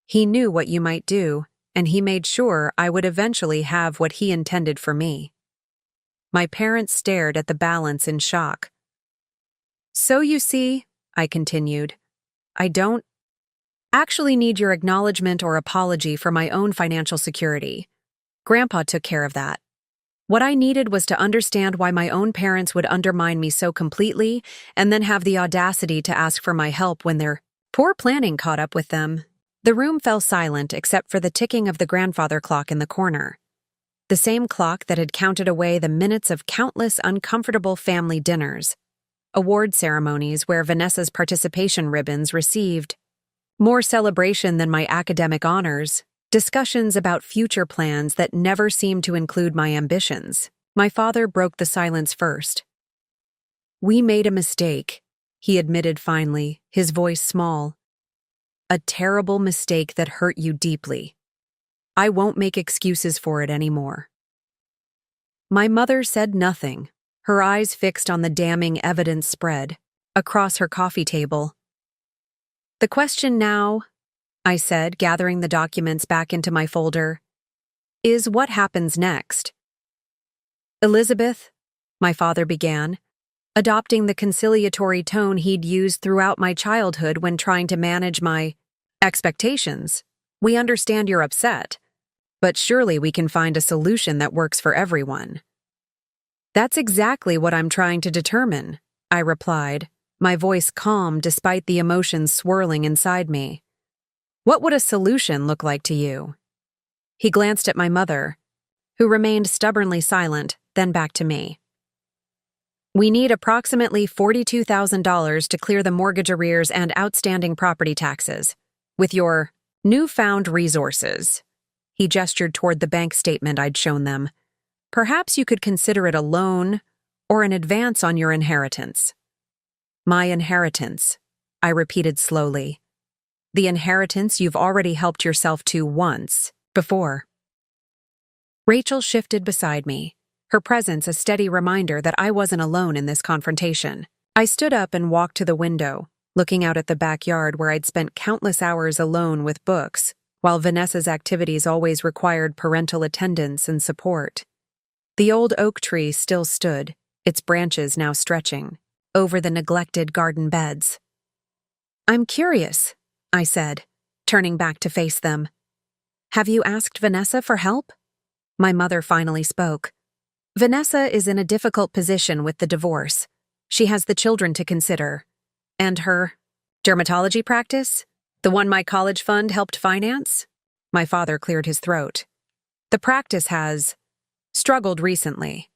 He knew what you might do, and he made sure I would eventually have what he intended for me. My parents stared at the balance in shock. So you see, I continued, I don't actually need your acknowledgement or apology for my own financial security. Grandpa took care of that. What I needed was to understand why my own parents would undermine me so completely and then have the audacity to ask for my help when their poor planning caught up with them. The room fell silent except for the ticking of the grandfather clock in the corner. The same clock that had counted away the minutes of countless uncomfortable family dinners, award ceremonies where Vanessa's participation ribbons received more celebration than my academic honors, discussions about future plans that never seemed to include my ambitions. My father broke the silence first. We made a mistake, he admitted finally, his voice small. A terrible mistake that hurt you deeply. I won't make excuses for it anymore. My mother said nothing, her eyes fixed on the damning evidence spread across her coffee table. The question now, I said, gathering the documents back into my folder, is what happens next? Elizabeth, my father began, adopting the conciliatory tone he'd used throughout my childhood when trying to manage my expectations. We understand you're upset, but surely we can find a solution that works for everyone. That's exactly what I'm trying to determine, I replied, my voice calm despite the emotions swirling inside me. What would a solution look like to you? He glanced at my mother, who remained stubbornly silent, then back to me. We need approximately $42,000 to clear the mortgage arrears and outstanding property taxes. With your newfound resources, he gestured toward the bank statement I'd shown them. Perhaps you could consider it a loan or an advance on your inheritance. My inheritance, I repeated slowly. The inheritance you've already helped yourself to once before. Rachel shifted beside me, her presence a steady reminder that I wasn't alone in this confrontation. I stood up and walked to the window, looking out at the backyard where I'd spent countless hours alone with books, while Vanessa's activities always required parental attendance and support. The old oak tree still stood, its branches now stretching, over the neglected garden beds. I'm curious, I said, turning back to face them. Have you asked Vanessa for help? My mother finally spoke. Vanessa is in a difficult position with the divorce. She has the children to consider. And her dermatology practice? The one my college fund helped finance? My father cleared his throat. The practice has struggled recently.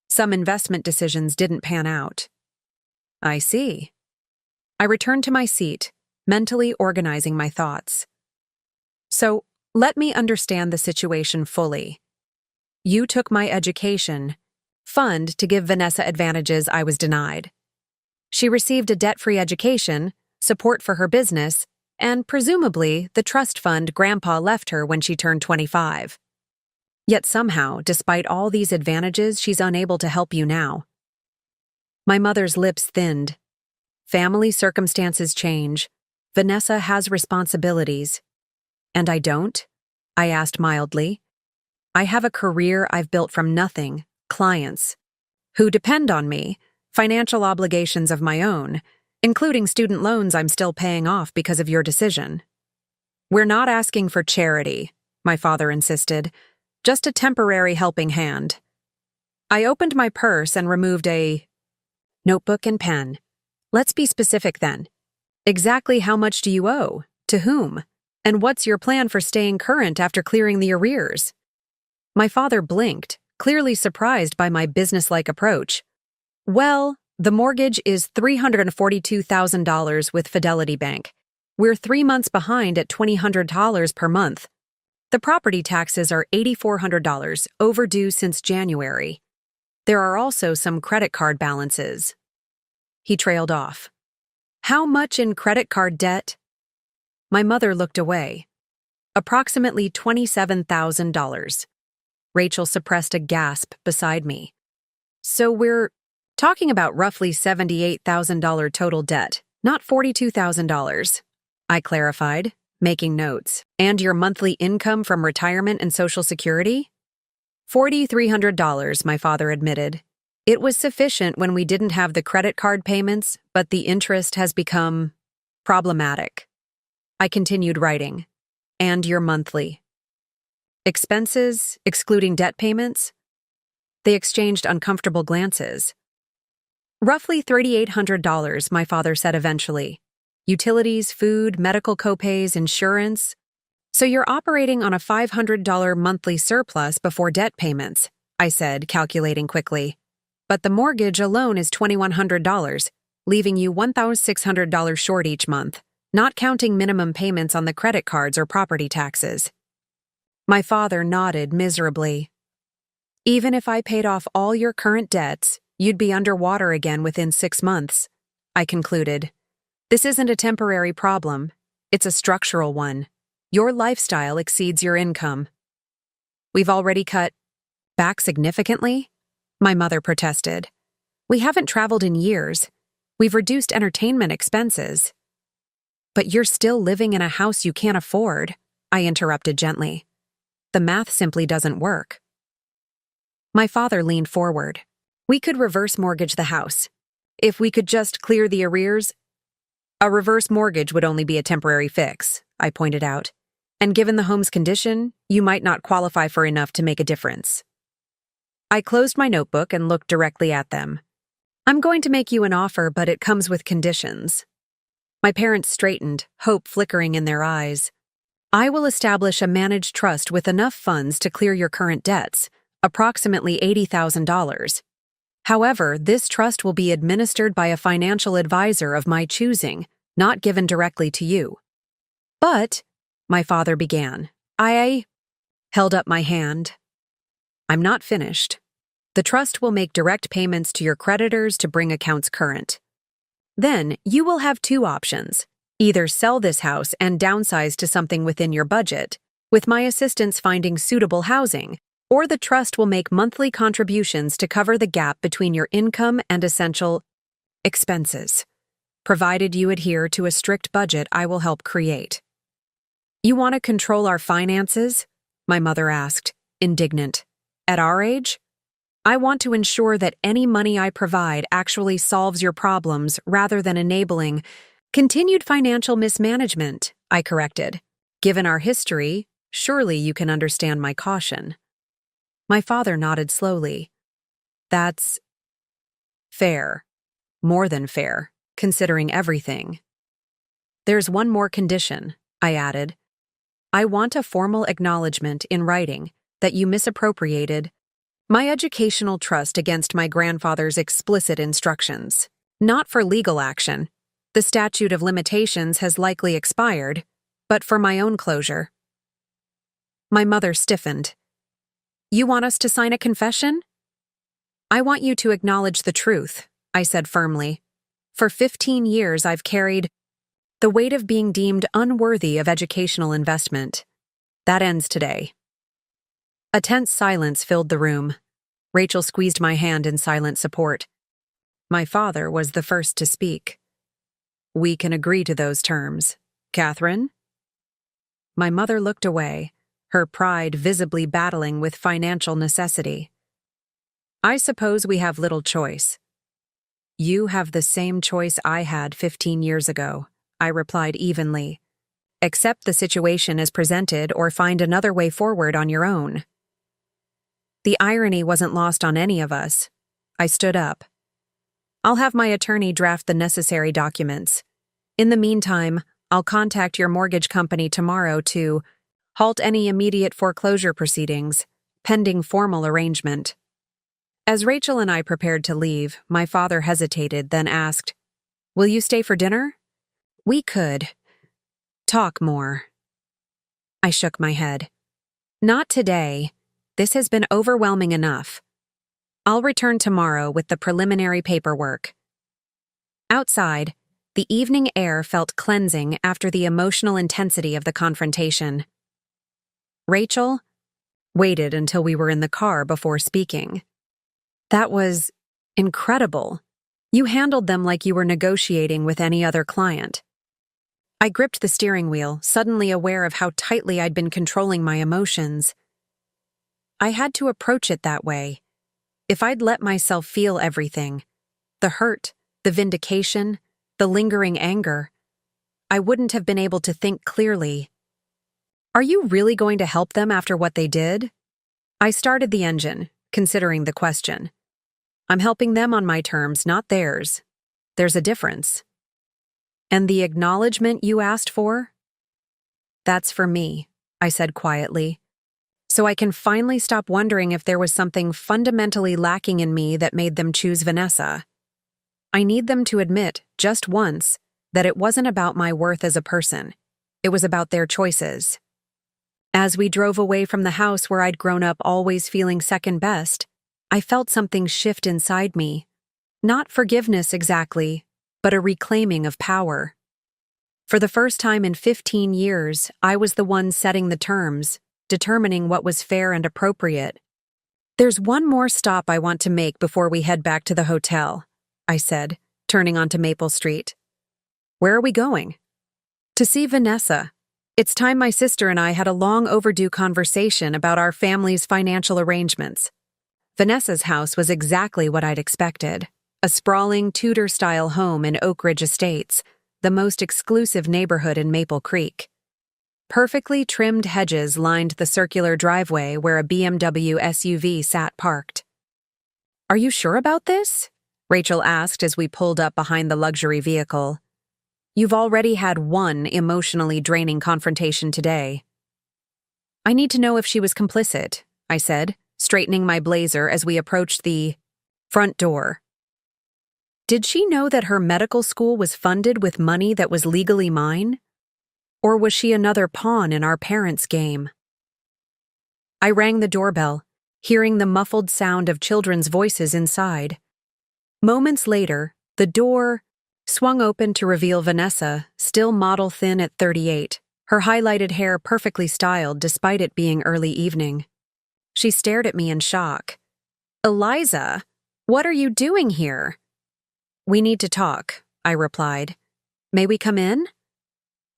Some investment decisions didn't pan out. I see. I returned to my seat, mentally organizing my thoughts. So, let me understand the situation fully. You took my education fund to give Vanessa advantages I was denied. She received a debt-free education, support for her business, and presumably the trust fund Grandpa left her when she turned 25. Yet somehow, despite all these advantages, she's unable to help you now. My mother's lips thinned. Family circumstances change. Vanessa has responsibilities. And I don't? I asked mildly. I have a career I've built from nothing, clients who depend on me, financial obligations of my own, including student loans I'm still paying off because of your decision. We're not asking for charity, my father insisted, just a temporary helping hand. I opened my purse and removed a notebook and pen. Let's be specific then. Exactly how much do you owe? To whom? And what's your plan for staying current after clearing the arrears? My father blinked, clearly surprised by my businesslike approach. Well, the mortgage is $342,000 with Fidelity Bank. We're 3 months behind at $2,000 per month. The property taxes are $8,400, overdue since January. There are also some credit card balances. He trailed off. How much in credit card debt? My mother looked away. Approximately $27,000. Rachel suppressed a gasp beside me. So we're talking about roughly $78,000 total debt, not $42,000. I clarified, making notes. And your monthly income from retirement and Social Security? $4,300, my father admitted. It was sufficient when we didn't have the credit card payments, but the interest has become problematic. I continued writing. And your monthly expenses, excluding debt payments? They exchanged uncomfortable glances. Roughly $3,800, my father said eventually. Utilities, food, medical copays, insurance. So you're operating on a $500 monthly surplus before debt payments, I said, calculating quickly. But the mortgage alone is $2,100, leaving you $1,600 short each month, not counting minimum payments on the credit cards or property taxes. My father nodded miserably. Even if I paid off all your current debts, you'd be underwater again within 6 months, I concluded. This isn't a temporary problem. It's a structural one. Your lifestyle exceeds your income. We've already cut back significantly? My mother protested. We haven't traveled in years. We've reduced entertainment expenses. But you're still living in a house you can't afford, I interrupted gently. The math simply doesn't work. My father leaned forward. We could reverse mortgage the house. If we could just clear the arrears. A reverse mortgage would only be a temporary fix, I pointed out. And given the home's condition, you might not qualify for enough to make a difference. I closed my notebook and looked directly at them. I'm going to make you an offer, but it comes with conditions. My parents straightened, hope flickering in their eyes. I will establish a managed trust with enough funds to clear your current debts, approximately $80,000. However, this trust will be administered by a financial advisor of my choosing, not given directly to you. But, my father began. I held up my hand. I'm not finished. The trust will make direct payments to your creditors to bring accounts current. Then, you will have 2 options. Either sell this house and downsize to something within your budget, with my assistance finding suitable housing, or the trust will make monthly contributions to cover the gap between your income and essential expenses. Provided you adhere to a strict budget I will help create. You want to control our finances? My mother asked, indignant. At our age? I want to ensure that any money I provide actually solves your problems rather than enabling continued financial mismanagement, I corrected. Given our history, surely you can understand my caution. My father nodded slowly. That's fair. More than fair, considering everything. There's one more condition, I added. I want a formal acknowledgement in writing that you misappropriated my educational trust against my grandfather's explicit instructions. Not for legal action. The statute of limitations has likely expired, but for my own closure. My mother stiffened. You want us to sign a confession? I want you to acknowledge the truth, I said firmly. For 15 years I've carried the weight of being deemed unworthy of educational investment. That ends today. A tense silence filled the room. Rachel squeezed my hand in silent support. My father was the first to speak. We can agree to those terms. Catherine? My mother looked away, her pride visibly battling with financial necessity. I suppose we have little choice. You have the same choice I had 15 years ago, I replied evenly. Accept the situation as presented or find another way forward on your own. The irony wasn't lost on any of us. I stood up. I'll have my attorney draft the necessary documents. In the meantime, I'll contact your mortgage company tomorrow to halt any immediate foreclosure proceedings, pending formal arrangement. As Rachel and I prepared to leave, my father hesitated, then asked, "Will you stay for dinner?" We could talk more. I shook my head. Not today. This has been overwhelming enough. I'll return tomorrow with the preliminary paperwork. Outside, the evening air felt cleansing after the emotional intensity of the confrontation. Rachel waited until we were in the car before speaking. That was incredible. You handled them like you were negotiating with any other client. I gripped the steering wheel, suddenly aware of how tightly I'd been controlling my emotions. I had to approach it that way. If I'd let myself feel everything, the hurt, the vindication, the lingering anger, I wouldn't have been able to think clearly. Are you really going to help them after what they did? I started the engine, considering the question. I'm helping them on my terms, not theirs. There's a difference. And the acknowledgement you asked for? That's for me, I said quietly, so I can finally stop wondering if there was something fundamentally lacking in me that made them choose Vanessa. I need them to admit, just once, that it wasn't about my worth as a person. It was about their choices. As we drove away from the house where I'd grown up always feeling second best, I felt something shift inside me. Not forgiveness exactly, but a reclaiming of power. For the first time in 15 years, I was the one setting the terms, determining what was fair and appropriate. There's one more stop I want to make before we head back to the hotel, I said, turning onto Maple Street. Where are we going? To see Vanessa. It's time my sister and I had a long overdue conversation about our family's financial arrangements. Vanessa's house was exactly what I'd expected. A sprawling Tudor-style home in Oak Ridge Estates, the most exclusive neighborhood in Maple Creek. Perfectly trimmed hedges lined the circular driveway where a BMW SUV sat parked. Are you sure about this? Rachel asked as we pulled up behind the luxury vehicle. You've already had one emotionally draining confrontation today. I need to know if she was complicit, I said, straightening my blazer as we approached the front door. Did she know that her medical school was funded with money that was legally mine? Or was she another pawn in our parents' game? I rang the doorbell, hearing the muffled sound of children's voices inside. Moments later, the door swung open to reveal Vanessa, still model thin at 38, her highlighted hair perfectly styled despite it being early evening. She stared at me in shock. Eliza, what are you doing here? We need to talk, I replied. May we come in?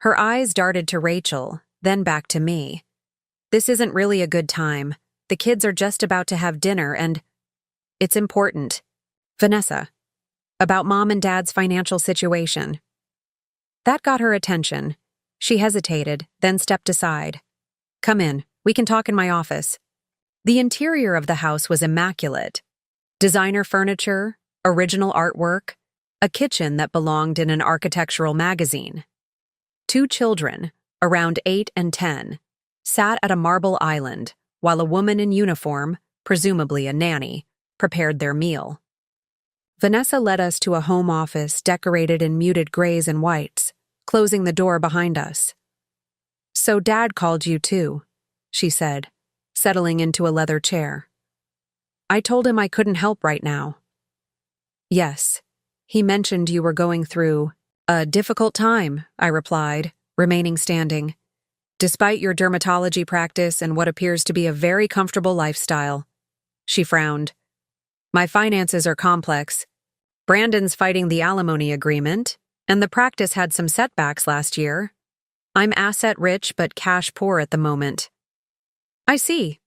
Her eyes darted to Rachel, then back to me. This isn't really a good time. The kids are just about to have dinner and… It's important. Vanessa. About Mom and Dad's financial situation. That got her attention. She hesitated, then stepped aside. Come in. We can talk in my office. The interior of the house was immaculate. Designer furniture, original artwork, a kitchen that belonged in an architectural magazine. Two children, around 8 and 10, sat at a marble island while a woman in uniform, presumably a nanny, prepared their meal. Vanessa led us to a home office decorated in muted grays and whites, closing the door behind us. So Dad called you too, she said, settling into a leather chair. I told him I couldn't help right now. Yes, he mentioned you were going through a difficult time, I replied, remaining standing. Despite your dermatology practice and what appears to be a very comfortable lifestyle. She frowned. My finances are complex. Brandon's fighting the alimony agreement, and the practice had some setbacks last year. I'm asset-rich but cash-poor at the moment. I see.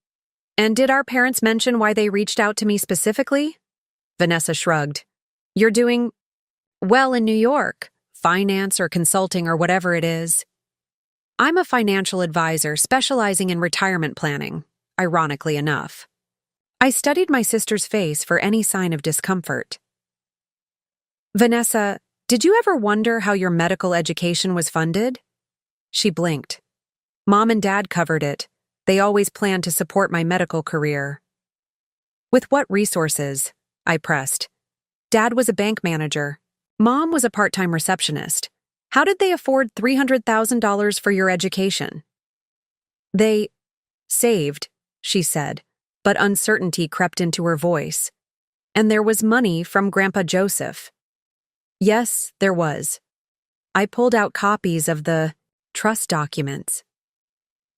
And did our parents mention why they reached out to me specifically? Vanessa shrugged. You're doing well in New York, finance or consulting or whatever it is. I'm a financial advisor specializing in retirement planning, ironically enough. I studied my sister's face for any sign of discomfort. Vanessa, did you ever wonder how your medical education was funded? She blinked. Mom and Dad covered it. They always planned to support my medical career. With what resources? I pressed. Dad was a bank manager. Mom was a part-time receptionist. How did they afford $300,000 for your education? They saved, she said, but uncertainty crept into her voice. And there was money from Grandpa Joseph. Yes, there was. I pulled out copies of the trust documents.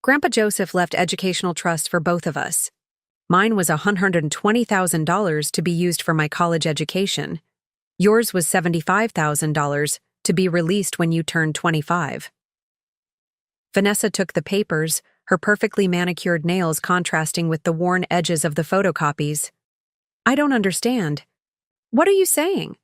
Grandpa Joseph left educational trust for both of us. Mine was $120,000 to be used for my college education. Yours was $75,000 to be released when you turned 25. Vanessa took the papers, her perfectly manicured nails contrasting with the worn edges of the photocopies. I don't understand. What are you saying?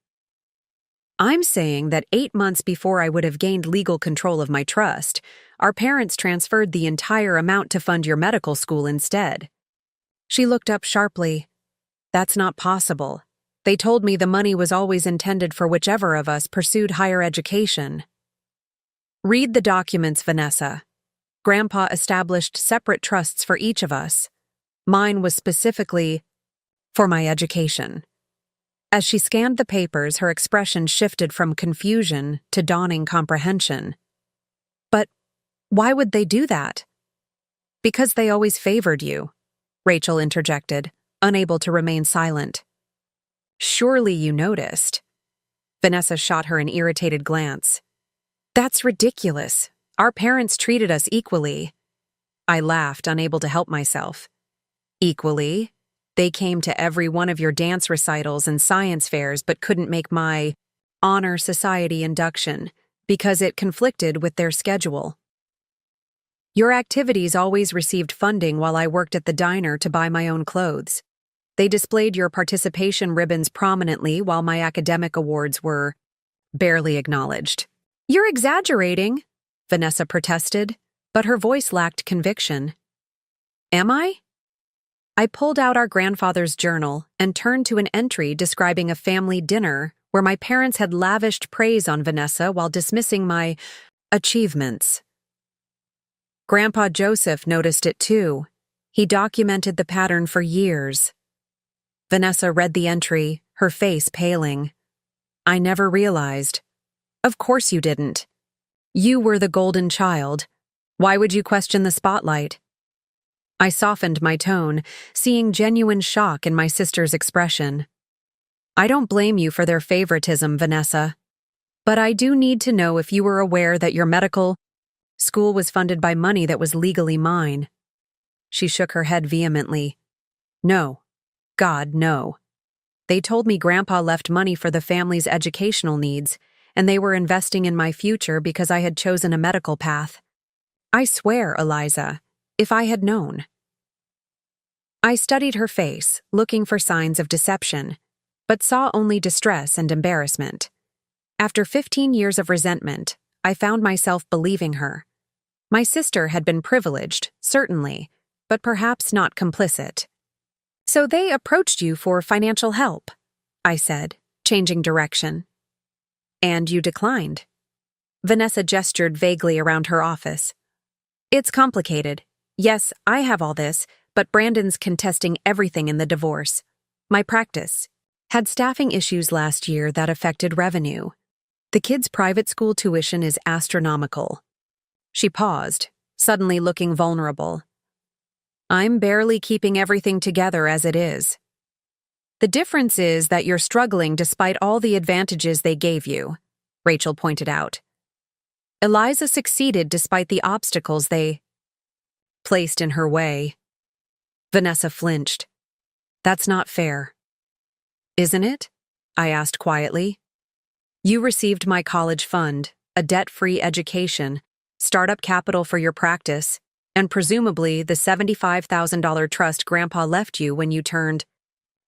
I'm saying that 8 months before I would have gained legal control of my trust, our parents transferred the entire amount to fund your medical school instead. She looked up sharply. That's not possible. They told me the money was always intended for whichever of us pursued higher education. Read the documents, Vanessa. Grandpa established separate trusts for each of us. Mine was specifically for my education. As she scanned the papers, her expression shifted from confusion to dawning comprehension. But why would they do that? Because they always favored you, Rachel interjected, unable to remain silent. Surely you noticed. Vanessa shot her an irritated glance. That's ridiculous. Our parents treated us equally. I laughed, unable to help myself. Equally? They came to every one of your dance recitals and science fairs but couldn't make my honor society induction because it conflicted with their schedule. Your activities always received funding while I worked at the diner to buy my own clothes. They displayed your participation ribbons prominently while my academic awards were barely acknowledged. You're exaggerating, Vanessa protested, but her voice lacked conviction. Am I? I pulled out our grandfather's journal and turned to an entry describing a family dinner where my parents had lavished praise on Vanessa while dismissing my achievements. Grandpa Joseph noticed it too. He documented the pattern for years. Vanessa read the entry, her face paling. I never realized. Of course you didn't. You were the golden child. Why would you question the spotlight? I softened my tone, seeing genuine shock in my sister's expression. I don't blame you for their favoritism, Vanessa. But I do need to know if you were aware that your medical school was funded by money that was legally mine. She shook her head vehemently. No. God, no. They told me Grandpa left money for the family's educational needs, and they were investing in my future because I had chosen a medical path. I swear, Eliza, if I had known. I studied her face, looking for signs of deception, but saw only distress and embarrassment. After 15 years of resentment, I found myself believing her. My sister had been privileged, certainly, but perhaps not complicit. So they approached you for financial help, I said, changing direction. And you declined. Vanessa gestured vaguely around her office. It's complicated. Yes, I have all this, but Brandon's contesting everything in the divorce. My practice had staffing issues last year that affected revenue. The kids' private school tuition is astronomical. She paused, suddenly looking vulnerable. I'm barely keeping everything together as it is. The difference is that you're struggling despite all the advantages they gave you, Rachel pointed out. Eliza succeeded despite the obstacles they placed in her way. Vanessa flinched. That's not fair. Isn't it? I asked quietly. You received my college fund, a debt-free education, startup capital for your practice, and presumably the $75,000 trust Grandpa left you when you turned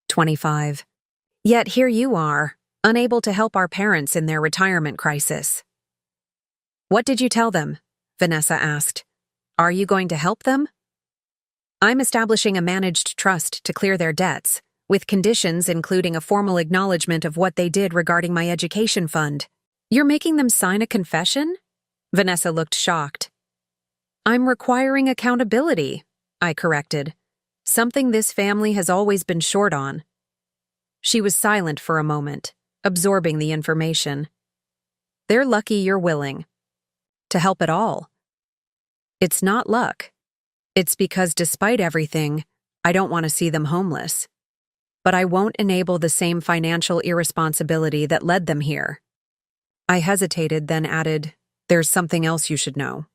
25. Yet here you are, unable to help our parents in their retirement crisis. What did you tell them? Vanessa asked. Are you going to help them? I'm establishing a managed trust to clear their debts, with conditions including a formal acknowledgement of what they did regarding my education fund. You're making them sign a confession? Vanessa looked shocked. I'm requiring accountability, I corrected, something this family has always been short on. She was silent for a moment, absorbing the information. They're lucky you're willing to help at all. It's not luck. It's because despite everything, I don't want to see them homeless. But I won't enable the same financial irresponsibility that led them here. I hesitated, then added, There's something else you should know.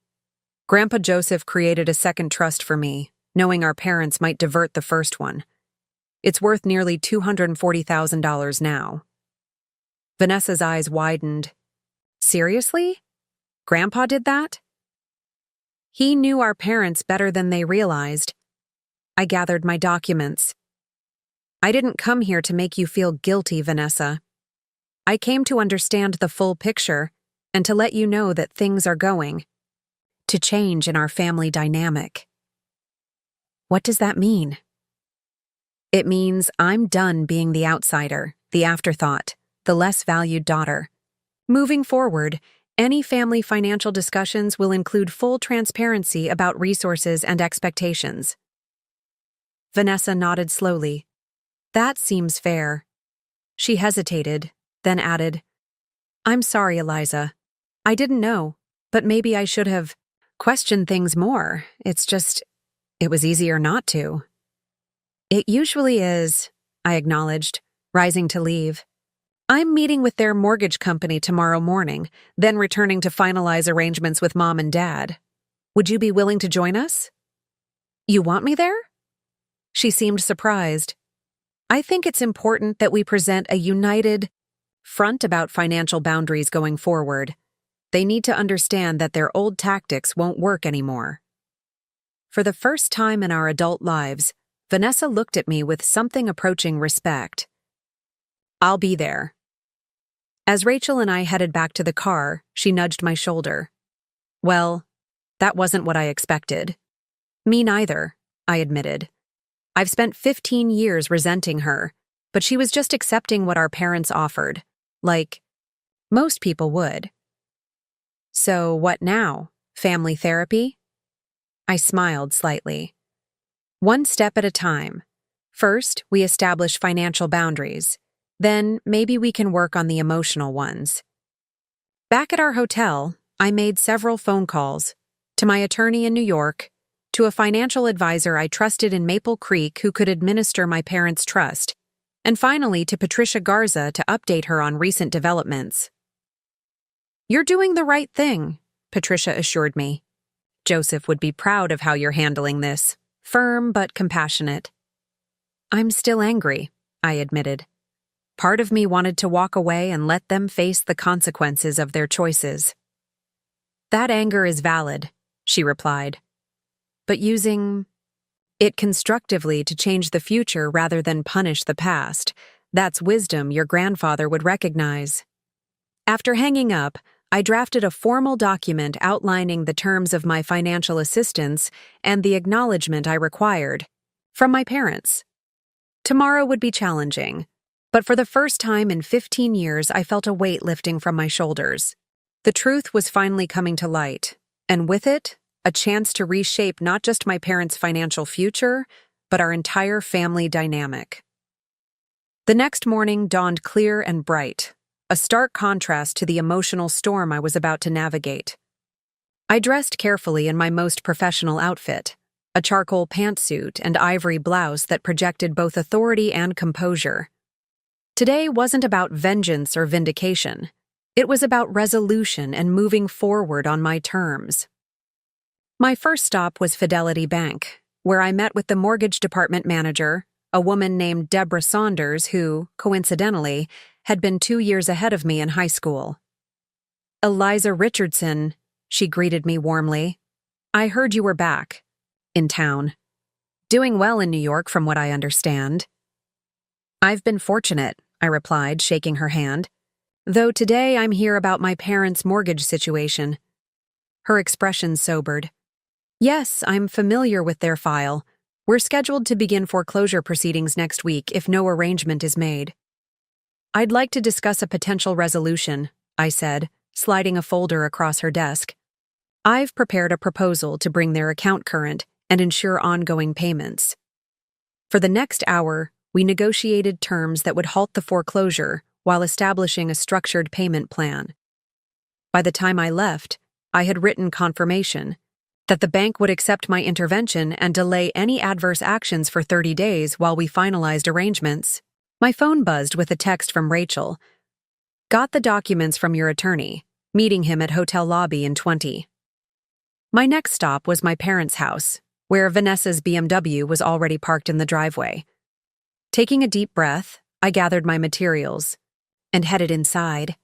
Grandpa Joseph created a second trust for me, knowing our parents might divert the first one. It's worth nearly $240,000 now. Vanessa's eyes widened. Seriously? Grandpa did that? He knew our parents better than they realized. I gathered my documents. I didn't come here to make you feel guilty, Vanessa. I came to understand the full picture and to let you know that things are going to change in our family dynamic. What does that mean? It means I'm done being the outsider, the afterthought, the less valued daughter. Moving forward, any family financial discussions will include full transparency about resources and expectations. Vanessa nodded slowly. That seems fair. She hesitated, then added, I'm sorry, Eliza. I didn't know, but maybe I should have questioned things more. It was easier not to. It usually is, I acknowledged, rising to leave. I'm meeting with their mortgage company tomorrow morning, then returning to finalize arrangements with Mom and Dad. Would you be willing to join us? You want me there? She seemed surprised. I think it's important that we present a united front about financial boundaries going forward. They need to understand that their old tactics won't work anymore. For the first time in our adult lives, Vanessa looked at me with something approaching respect. I'll be there. As Rachel and I headed back to the car, she nudged my shoulder. Well, that wasn't what I expected. Me neither, I admitted. I've spent 15 years resenting her, but she was just accepting what our parents offered, like most people would. So what now? Family therapy? I smiled slightly. One step at a time. First, we establish financial boundaries. Then maybe we can work on the emotional ones. Back at our hotel, I made several phone calls to my attorney in New York, to a financial advisor I trusted in Maple Creek who could administer my parents' trust, and finally to Patricia Garza to update her on recent developments. You're doing the right thing, Patricia assured me. Joseph would be proud of how you're handling this, firm but compassionate. I'm still angry, I admitted. Part of me wanted to walk away and let them face the consequences of their choices. That anger is valid, she replied. But using it constructively to change the future rather than punish the past, that's wisdom your grandfather would recognize. After hanging up, I drafted a formal document outlining the terms of my financial assistance and the acknowledgement I required from my parents. Tomorrow would be challenging, but for the first time in 15 years, I felt a weight lifting from my shoulders. The truth was finally coming to light, and with it, a chance to reshape not just my parents' financial future, but our entire family dynamic. The next morning dawned clear and bright, a stark contrast to the emotional storm I was about to navigate. I dressed carefully in my most professional outfit, a charcoal pantsuit and ivory blouse that projected both authority and composure. Today wasn't about vengeance or vindication. It was about resolution and moving forward on my terms. My first stop was Fidelity Bank, where I met with the mortgage department manager, a woman named Deborah Saunders who, coincidentally, had been 2 years ahead of me in high school. Eliza Richardson, she greeted me warmly. I heard you were back. In town. Doing well in New York from what I understand. I've been fortunate, I replied, shaking her hand. Though today I'm here about my parents' mortgage situation. Her expression sobered. Yes, I'm familiar with their file. We're scheduled to begin foreclosure proceedings next week if no arrangement is made. I'd like to discuss a potential resolution, I said, sliding a folder across her desk. I've prepared a proposal to bring their account current and ensure ongoing payments. For the next hour, we negotiated terms that would halt the foreclosure while establishing a structured payment plan. By the time I left, I had written confirmation that the bank would accept my intervention and delay any adverse actions for 30 days while we finalized arrangements. My phone buzzed with a text from Rachel. Got the documents from your attorney. Meeting him at hotel lobby in 20. My next stop was my parents' house, where Vanessa's BMW was already parked in the driveway. Taking a deep breath, I gathered my materials and headed inside.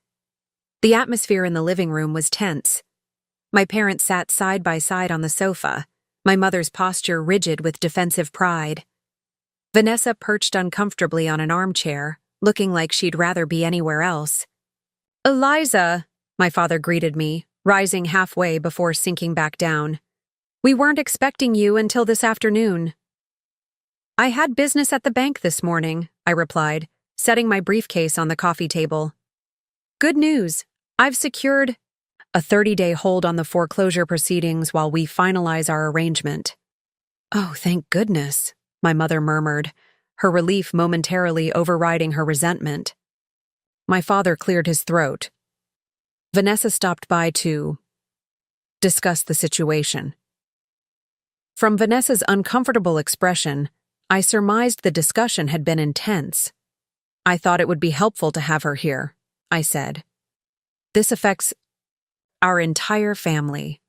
The atmosphere in the living room was tense. My parents sat side by side on the sofa, my mother's posture rigid with defensive pride. Vanessa perched uncomfortably on an armchair, looking like she'd rather be anywhere else. Eliza, my father greeted me, rising halfway before sinking back down. We weren't expecting you until this afternoon. I had business at the bank this morning, I replied, setting my briefcase on the coffee table. Good news. I've secured a 30-day hold on the foreclosure proceedings while we finalize our arrangement. Oh, thank goodness, my mother murmured, her relief momentarily overriding her resentment. My father cleared his throat. Vanessa stopped by to discuss the situation. From Vanessa's uncomfortable expression, I surmised the discussion had been intense. I thought it would be helpful to have her here, I said. This affects our entire family.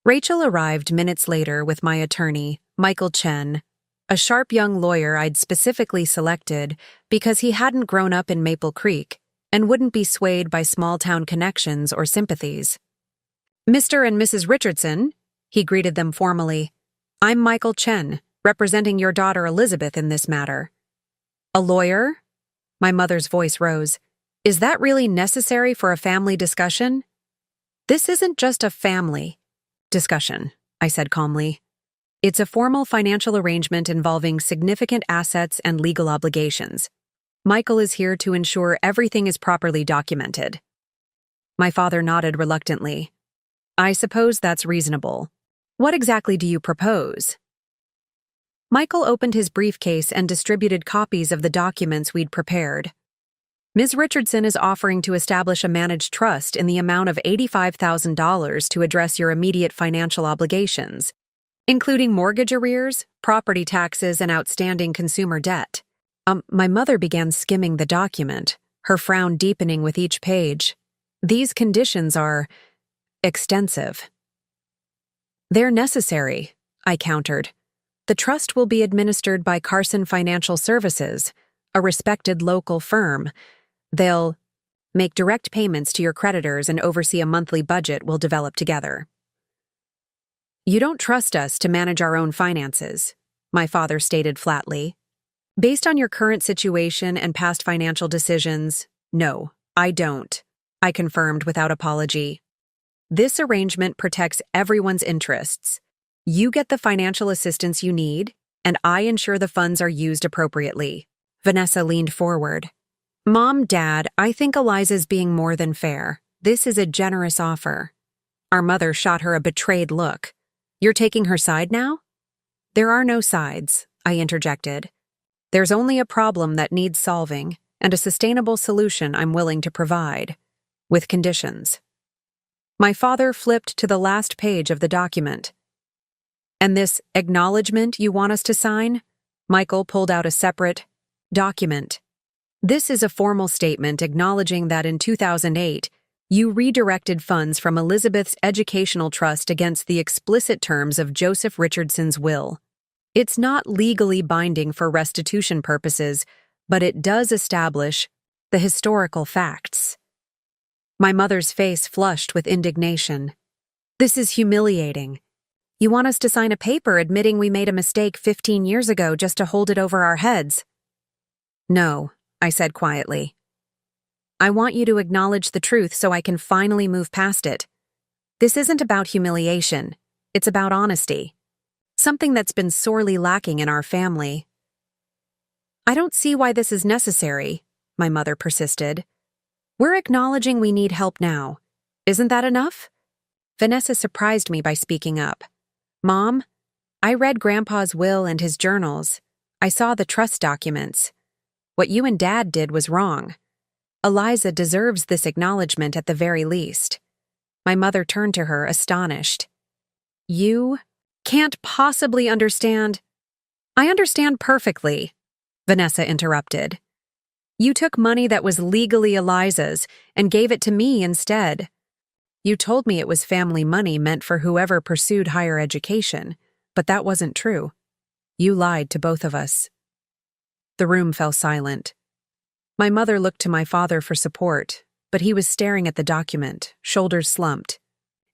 Rachel arrived minutes later with my attorney, Michael Chen, a sharp young lawyer I'd specifically selected because he hadn't grown up in Maple Creek and wouldn't be swayed by small-town connections or sympathies. Mr. and Mrs. Richardson, he greeted them formally. I'm Michael Chen, representing your daughter Elizabeth in this matter. A lawyer? My mother's voice rose. Is that really necessary for a family discussion? This isn't just a family discussion, I said calmly. It's a formal financial arrangement involving significant assets and legal obligations. Michael is here to ensure everything is properly documented. My father nodded reluctantly. I suppose that's reasonable. What exactly do you propose? Michael opened his briefcase and distributed copies of the documents we'd prepared. Ms. Richardson is offering to establish a managed trust in the amount of $85,000 to address your immediate financial obligations, including mortgage arrears, property taxes, and outstanding consumer debt. My mother began skimming the document, her frown deepening with each page. These conditions are extensive. They're necessary, I countered. The trust will be administered by Carson Financial Services, a respected local firm. They'll make direct payments to your creditors and oversee a monthly budget we'll develop together. You don't trust us to manage our own finances, my father stated flatly. Based on your current situation and past financial decisions, no, I don't, I confirmed without apology. This arrangement protects everyone's interests. You get the financial assistance you need, and I ensure the funds are used appropriately. Vanessa leaned forward. Mom, Dad, I think Eliza's being more than fair. This is a generous offer. Our mother shot her a betrayed look. You're taking her side now? There are no sides, I interjected. There's only a problem that needs solving, and a sustainable solution I'm willing to provide, with conditions. My father flipped to the last page of the document. And this acknowledgement you want us to sign? Michael pulled out a separate document. This is a formal statement acknowledging that in 2008, you redirected funds from Elizabeth's educational trust against the explicit terms of Joseph Richardson's will. It's not legally binding for restitution purposes, but it does establish the historical facts. My mother's face flushed with indignation. This is humiliating. You want us to sign a paper admitting we made a mistake 15 years ago just to hold it over our heads? No, I said quietly. I want you to acknowledge the truth so I can finally move past it. This isn't about humiliation. It's about honesty. Something that's been sorely lacking in our family. I don't see why this is necessary, my mother persisted. We're acknowledging we need help now. Isn't that enough? Vanessa surprised me by speaking up. Mom, I read Grandpa's will and his journals. I saw the trust documents. What you and Dad did was wrong. Eliza deserves this acknowledgement at the very least. My mother turned to her, astonished. You can't possibly understand. I understand perfectly, Vanessa interrupted. You took money that was legally Eliza's and gave it to me instead. You told me it was family money meant for whoever pursued higher education, but that wasn't true. You lied to both of us. The room fell silent. My mother looked to my father for support, but he was staring at the document, shoulders slumped,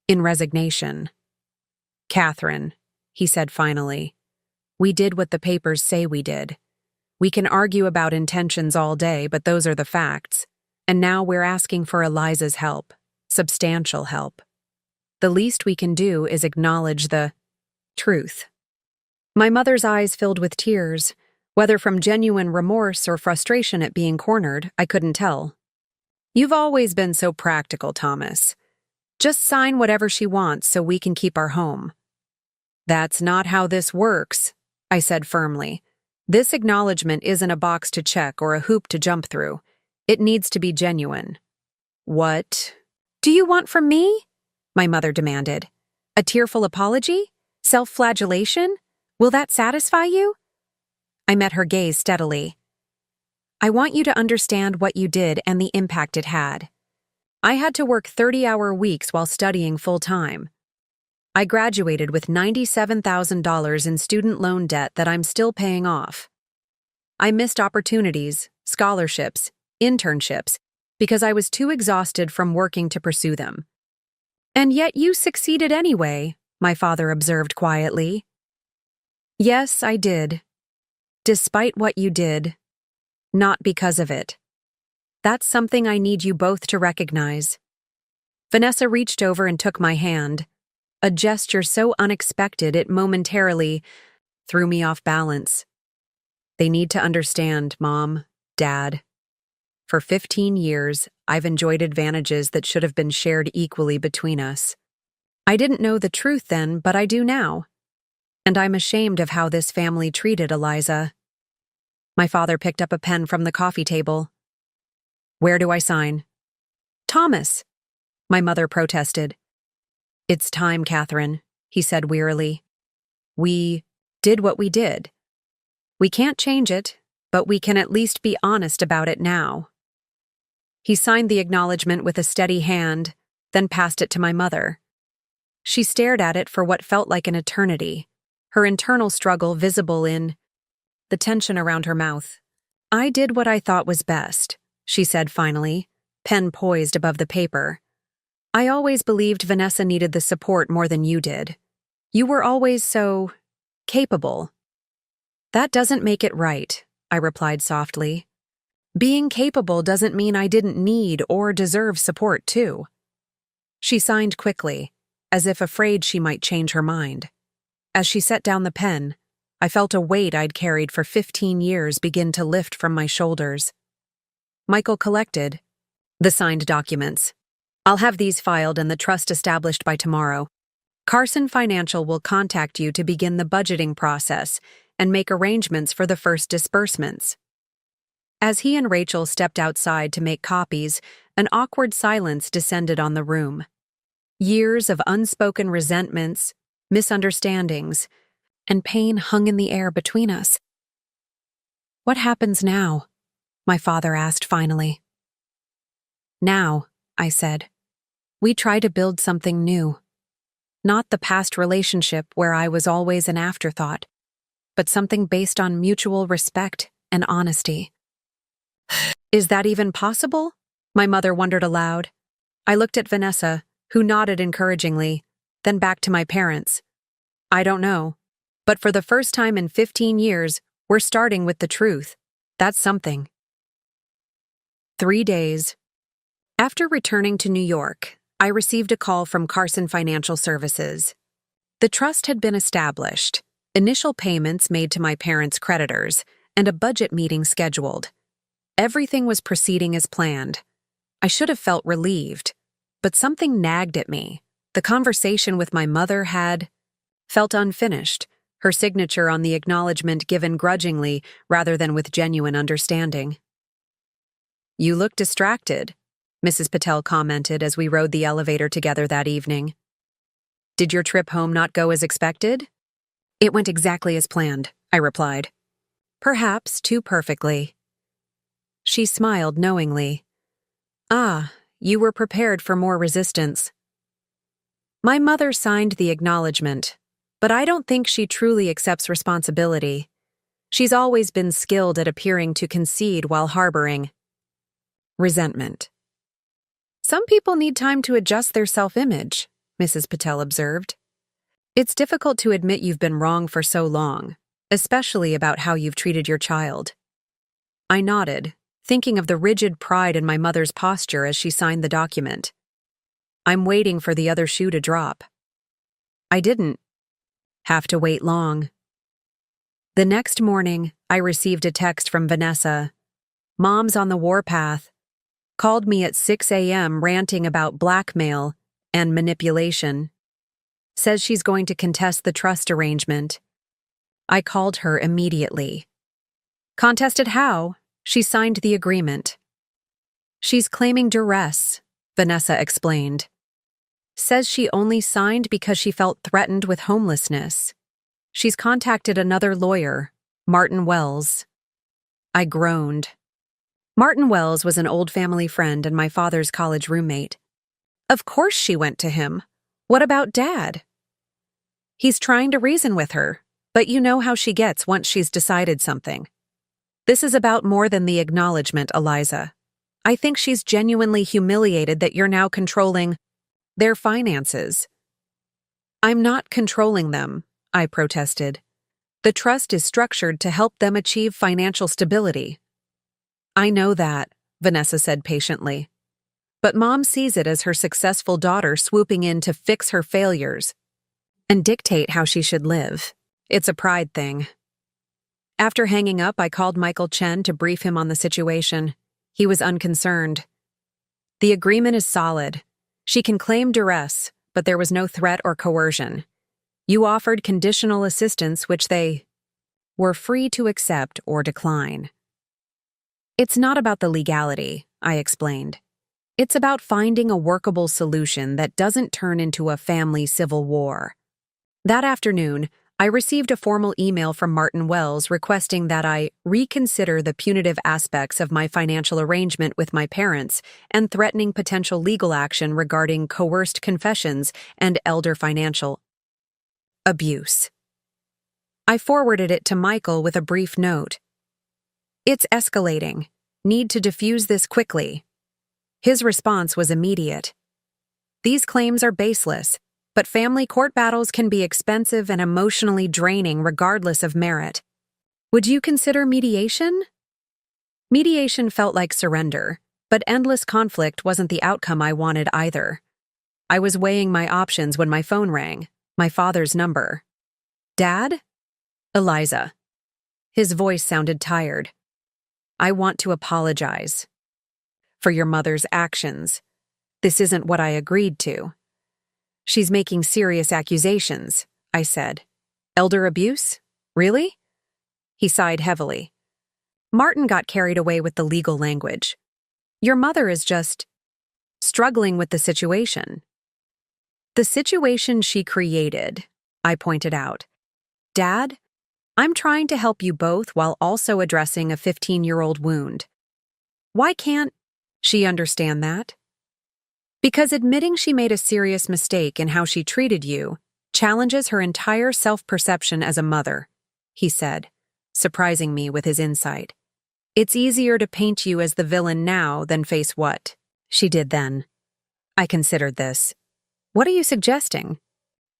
in resignation. Catherine, he said finally, we did what the papers say we did. We can argue about intentions all day, but those are the facts. And now we're asking for Eliza's help, substantial help. The least we can do is acknowledge the truth. My mother's eyes filled with tears. Whether from genuine remorse or frustration at being cornered, I couldn't tell. You've always been so practical, Thomas. Just sign whatever she wants so we can keep our home. That's not how this works, I said firmly. This acknowledgement isn't a box to check or a hoop to jump through. It needs to be genuine. What do you want from me? My mother demanded. A tearful apology? Self-flagellation? Will that satisfy you? I met her gaze steadily. I want you to understand what you did and the impact it had. I had to work 30-hour weeks while studying full-time. I graduated with $97,000 in student loan debt that I'm still paying off. I missed opportunities, scholarships, internships, because I was too exhausted from working to pursue them. And yet you succeeded anyway, my father observed quietly. Yes, I did. Despite what you did. Not because of it. That's something I need you both to recognize. Vanessa reached over and took my hand, a gesture so unexpected it momentarily threw me off balance. They need to understand, Mom, Dad. For 15 years, I've enjoyed advantages that should have been shared equally between us. I didn't know the truth then, but I do now. And I'm ashamed of how this family treated Eliza. My father picked up a pen from the coffee table. Where do I sign? Thomas, my mother protested. It's time, Catherine, he said wearily. We did what we did. We can't change it, but we can at least be honest about it now. He signed the acknowledgement with a steady hand, then passed it to my mother. She stared at it for what felt like an eternity, her internal struggle visible in the tension around her mouth. I did what I thought was best, she said finally, pen poised above the paper. I always believed Vanessa needed the support more than you did. You were always so capable. That doesn't make it right, I replied softly. Being capable doesn't mean I didn't need or deserve support too. She signed quickly, as if afraid she might change her mind. As she set down the pen, I felt a weight I'd carried for 15 years begin to lift from my shoulders. Michael collected the signed documents. I'll have these filed and the trust established by tomorrow. Carson Financial will contact you to begin the budgeting process and make arrangements for the first disbursements. As he and Rachel stepped outside to make copies, an awkward silence descended on the room. Years of unspoken resentments, misunderstandings, and pain hung in the air between us. What happens now? My father asked finally. Now, I said, we try to build something new. Not the past relationship where I was always an afterthought, but something based on mutual respect and honesty. Is that even possible? My mother wondered aloud. I looked at Vanessa, who nodded encouragingly, then back to my parents. I don't know. But for the first time in 15 years, we're starting with the truth. That's something. 3 days. After returning to New York, I received a call from Carson Financial Services. The trust had been established, initial payments made to my parents' creditors, and a budget meeting scheduled. Everything was proceeding as planned. I should have felt relieved, but something nagged at me. The conversation with my mother had felt unfinished, her signature on the acknowledgement given grudgingly rather than with genuine understanding. "You look distracted," Mrs. Patel commented as we rode the elevator together that evening. "Did your trip home not go as expected?" "It went exactly as planned," I replied. "Perhaps too perfectly." She smiled knowingly. "Ah, you were prepared for more resistance." My mother signed the acknowledgement, but I don't think she truly accepts responsibility. She's always been skilled at appearing to concede while harboring resentment. "Some people need time to adjust their self-image," Mrs. Patel observed. "It's difficult to admit you've been wrong for so long, especially about how you've treated your child." I nodded, thinking of the rigid pride in my mother's posture as she signed the document. I'm waiting for the other shoe to drop. I didn't have to wait long. The next morning, I received a text from Vanessa. "Mom's on the warpath. Called me at 6 a.m. ranting about blackmail and manipulation. Says she's going to contest the trust arrangement." I called her immediately. "Contested how? She signed the agreement." "She's claiming duress," Vanessa explained. "Says she only signed because she felt threatened with homelessness. She's contacted another lawyer, Martin Wells." I groaned. Martin Wells was an old family friend and my father's college roommate. Of course she went to him. What about Dad? "He's trying to reason with her, but you know how she gets once she's decided something. This is about more than the acknowledgement, Eliza. I think she's genuinely humiliated that you're now controlling their finances." "I'm not controlling them," I protested. "The trust is structured to help them achieve financial stability." "I know that," Vanessa said patiently. "But Mom sees it as her successful daughter swooping in to fix her failures and dictate how she should live. It's a pride thing." After hanging up, I called Michael Chen to brief him on the situation. He was unconcerned. "The agreement is solid. She can claim duress, but there was no threat or coercion. You offered conditional assistance, which they were free to accept or decline." "It's not about the legality," I explained. "It's about finding a workable solution that doesn't turn into a family civil war." That afternoon, I received a formal email from Martin Wells requesting that I reconsider the punitive aspects of my financial arrangement with my parents and threatening potential legal action regarding coerced confessions and elder financial abuse. I forwarded it to Michael with a brief note. "It's escalating. Need to defuse this quickly." His response was immediate. "These claims are baseless, but family court battles can be expensive and emotionally draining regardless of merit. Would you consider mediation?" Mediation felt like surrender, but endless conflict wasn't the outcome I wanted either. I was weighing my options when my phone rang, my father's number. "Dad?" "Eliza." His voice sounded tired. "I want to apologize for your mother's actions. This isn't what I agreed to." "She's making serious accusations," I said. "Elder abuse? Really?" He sighed heavily. "Martin got carried away with the legal language. Your mother is just struggling with the situation." "The situation she created," I pointed out. "Dad, I'm trying to help you both while also addressing a 15-year-old wound. Why can't she understand that?" "Because admitting she made a serious mistake in how she treated you challenges her entire self-perception as a mother," he said, surprising me with his insight. "It's easier to paint you as the villain now than face what she did then." I considered this. "What are you suggesting?"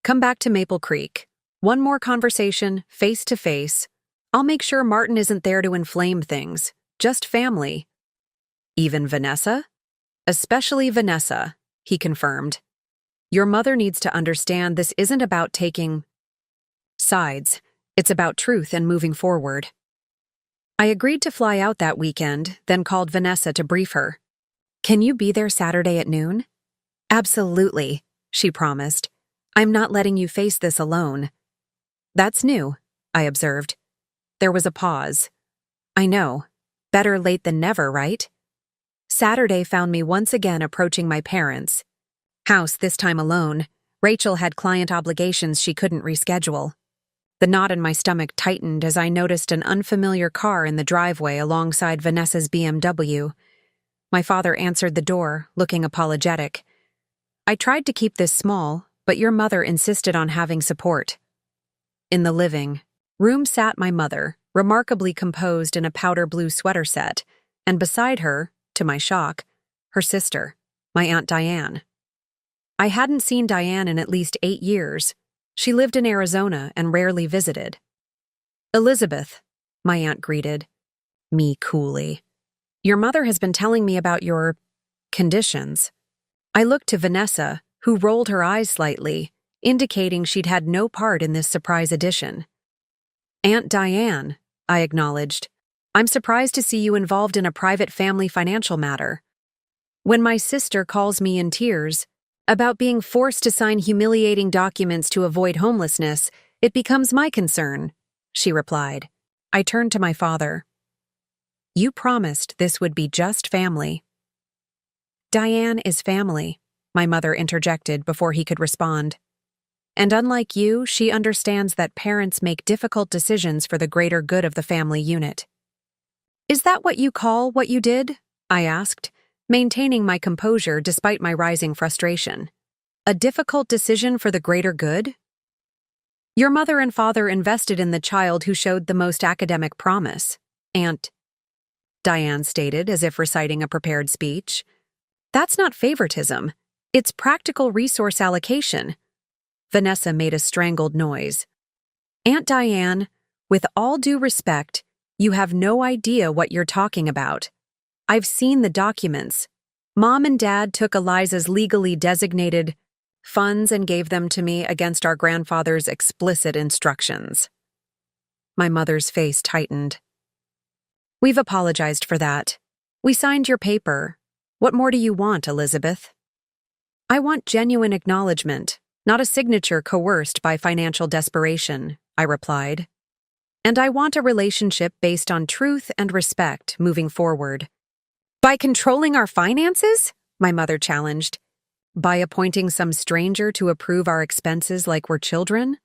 "Come back to Maple Creek. One more conversation, face to face. I'll make sure Martin isn't there to inflame things. Just family." Even Vanessa? Especially Vanessa, he confirmed. Your mother needs to understand this isn't about taking sides. It's about truth and moving forward. I agreed to fly out that weekend, then called Vanessa to brief her. Can you be there Saturday at noon? Absolutely, she promised. I'm not letting you face this alone. That's new, I observed. There was a pause. I know. Better late than never, right? Saturday found me once again approaching my parents' house, this time alone. Rachel had client obligations she couldn't reschedule. The knot in my stomach tightened as I noticed an unfamiliar car in the driveway alongside Vanessa's BMW. My father answered the door, looking apologetic. I tried to keep this small, but your mother insisted on having support. In the living room sat my mother, remarkably composed in a powder blue sweater set, and beside her, to my shock, her sister, my Aunt Diane. I hadn't seen Diane in at least 8 years. She lived in Arizona and rarely visited. Elizabeth, my aunt greeted me coolly. Your mother has been telling me about your conditions. I looked to Vanessa, who rolled her eyes slightly, indicating she'd had no part in this surprise addition. Aunt Diane, I acknowledged. I'm surprised to see you involved in a private family financial matter. When my sister calls me in tears about being forced to sign humiliating documents to avoid homelessness, it becomes my concern, she replied. I turned to my father. You promised this would be just family. Diane is family, my mother interjected before he could respond. And unlike you, she understands that parents make difficult decisions for the greater good of the family unit. Is that what you call what you did? I asked, maintaining my composure despite my rising frustration. A difficult decision for the greater good? Your mother and father invested in the child who showed the most academic promise, Aunt Diane stated as if reciting a prepared speech. That's not favoritism. It's practical resource allocation. Vanessa made a strangled noise. Aunt Diane, with all due respect, you have no idea what you're talking about. I've seen the documents. Mom and Dad took Eliza's legally designated funds and gave them to me against our grandfather's explicit instructions. My mother's face tightened. We've apologized for that. We signed your paper. What more do you want, Elizabeth? I want genuine acknowledgement, not a signature coerced by financial desperation, I replied. And I want a relationship based on truth and respect moving forward. By controlling our finances? My mother challenged. By appointing some stranger to approve our expenses like we're children?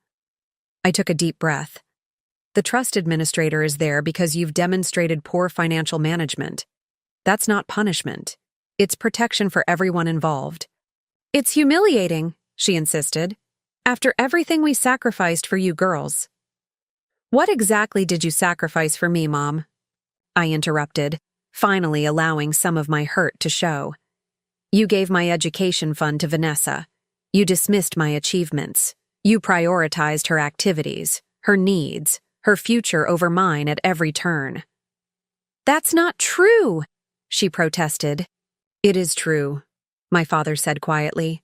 I took a deep breath. The trust administrator is there because you've demonstrated poor financial management. That's not punishment. It's protection for everyone involved. It's humiliating, she insisted, after everything we sacrificed for you girls. What exactly did you sacrifice for me, Mom? I interrupted, finally allowing some of my hurt to show. You gave my education fund to Vanessa. You dismissed my achievements. You prioritized her activities, her needs, her future over mine at every turn. That's not true, she protested. It is true, my father said quietly.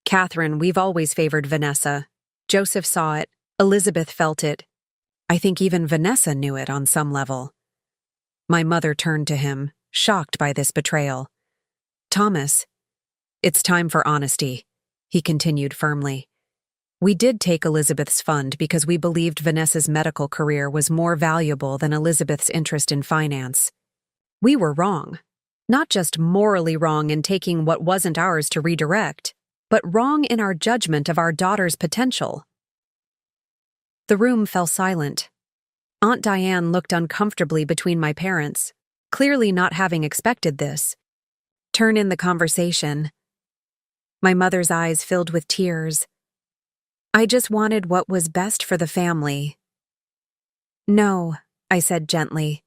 Catherine, we've always favored Vanessa. Joseph saw it. Elizabeth felt it. I think even Vanessa knew it on some level. My mother turned to him, shocked by this betrayal. Thomas, it's time for honesty, he continued firmly. We did take Elizabeth's fund because we believed Vanessa's medical career was more valuable than Elizabeth's interest in finance. We were wrong. Not just morally wrong in taking what wasn't ours to redirect, but wrong in our judgment of our daughter's potential. The room fell silent. Aunt Diane looked uncomfortably between my parents, clearly not having expected this. Turn in the conversation. My mother's eyes filled with tears. I just wanted what was best for the family. No, I said gently.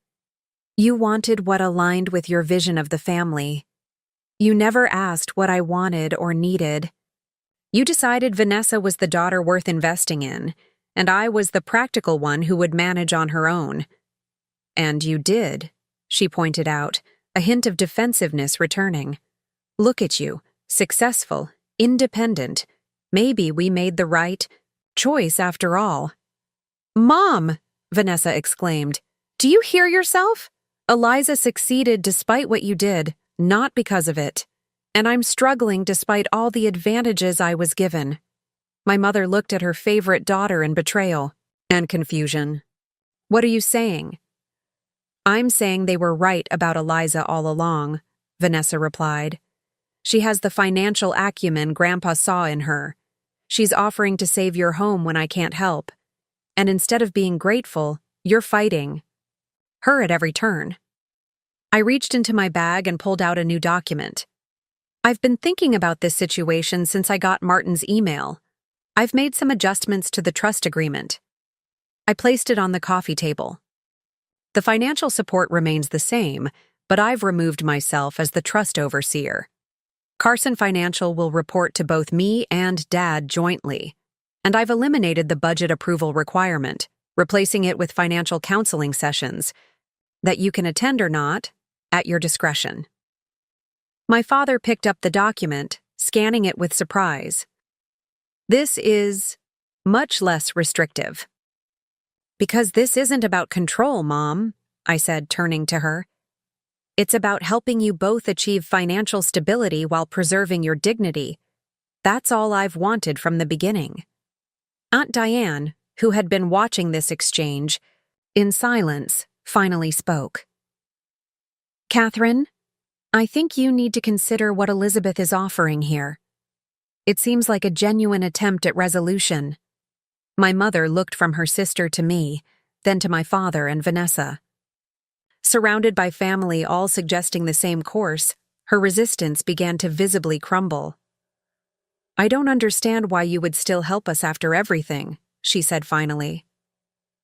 You wanted what aligned with your vision of the family. You never asked what I wanted or needed. You decided Vanessa was the daughter worth investing in, and I was the practical one who would manage on her own. And you did, she pointed out, a hint of defensiveness returning. Look at you, successful, independent. Maybe we made the right choice after all. Mom, Vanessa exclaimed. Do you hear yourself? Eliza succeeded despite what you did, not because of it. And I'm struggling despite all the advantages I was given. My mother looked at her favorite daughter in betrayal and confusion. What are you saying? I'm saying they were right about Eliza all along, Vanessa replied. She has the financial acumen Grandpa saw in her. She's offering to save your home when I can't help. And instead of being grateful, you're fighting her at every turn. I reached into my bag and pulled out a new document. I've been thinking about this situation since I got Martin's email. I've made some adjustments to the trust agreement. I placed it on the coffee table. The financial support remains the same, but I've removed myself as the trust overseer. Carson Financial will report to both me and Dad jointly, and I've eliminated the budget approval requirement, replacing it with financial counseling sessions that you can attend or not, at your discretion. My father picked up the document, scanning it with surprise. This is much less restrictive. Because this isn't about control, Mom, I said, turning to her. It's about helping you both achieve financial stability while preserving your dignity. That's all I've wanted from the beginning. Aunt Diane, who had been watching this exchange, in silence, finally spoke. Catherine, I think you need to consider what Elizabeth is offering here. It seems like a genuine attempt at resolution. My mother looked from her sister to me, then to my father and Vanessa. Surrounded by family all suggesting the same course, her resistance began to visibly crumble. I don't understand why you would still help us after everything, she said finally.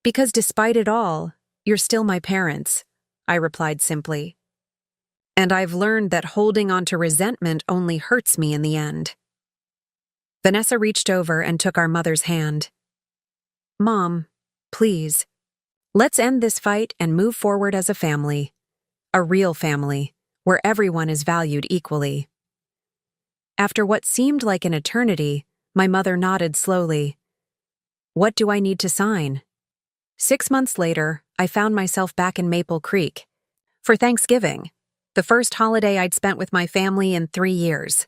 Because despite it all, you're still my parents, I replied simply. And I've learned that holding on to resentment only hurts me in the end. Vanessa reached over and took our mother's hand. Mom, please, let's end this fight and move forward as a family. A real family, where everyone is valued equally. After what seemed like an eternity, my mother nodded slowly. What do I need to sign? 6 months later, I found myself back in Maple Creek. For Thanksgiving, the first holiday I'd spent with my family in 3 years.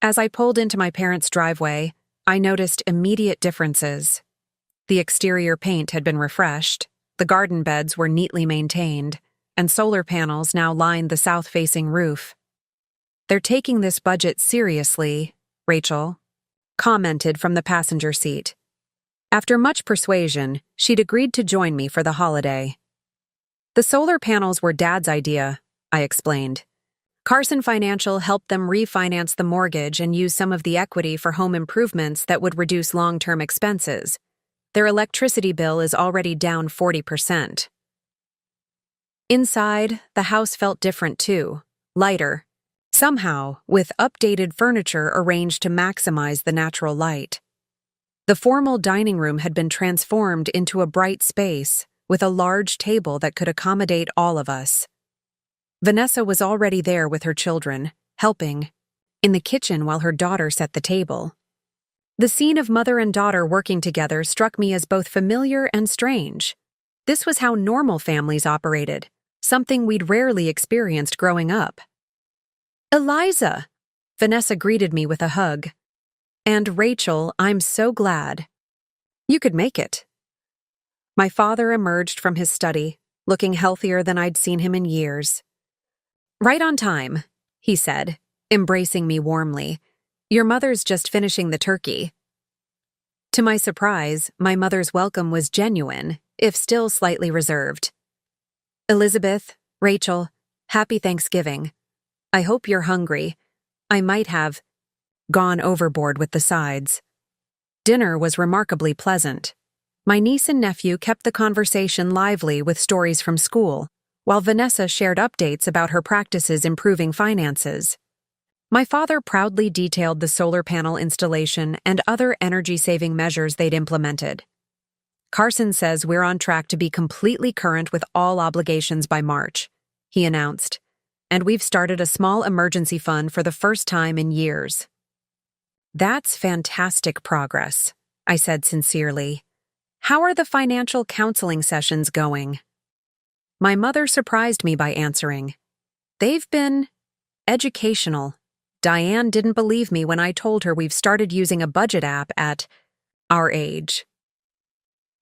As I pulled into my parents' driveway, I noticed immediate differences. The exterior paint had been refreshed, the garden beds were neatly maintained, and solar panels now lined the south-facing roof. They're taking this budget seriously, Rachel commented from the passenger seat. After much persuasion, she'd agreed to join me for the holiday. The solar panels were Dad's idea, I explained. Carson Financial helped them refinance the mortgage and use some of the equity for home improvements that would reduce long-term expenses. Their electricity bill is already down 40%. Inside, the house felt different too, lighter, somehow with updated furniture arranged to maximize the natural light. The formal dining room had been transformed into a bright space with a large table that could accommodate all of us. Vanessa was already there with her children, helping, in the kitchen while her daughter set the table. The scene of mother and daughter working together struck me as both familiar and strange. This was how normal families operated, something we'd rarely experienced growing up. Eliza! Vanessa greeted me with a hug. And Rachel, I'm so glad. You could make it. My father emerged from his study, looking healthier than I'd seen him in years. Right on time, he said, embracing me warmly. Your mother's just finishing the turkey. To my surprise, my mother's welcome was genuine, if still slightly reserved. Elizabeth, Rachel, happy Thanksgiving. I hope you're hungry. I might have gone overboard with the sides. Dinner was remarkably pleasant. My niece and nephew kept the conversation lively with stories from school, while Vanessa shared updates about her practices improving finances. My father proudly detailed the solar panel installation and other energy-saving measures they'd implemented. Carson says we're on track to be completely current with all obligations by March, he announced. and we've started a small emergency fund for the first time in years." "That's fantastic progress," I said sincerely. "How are the financial counseling sessions going?" My mother surprised me by answering, "They've been educational." Diane didn't believe me when I told her we've started using a budget app at our age.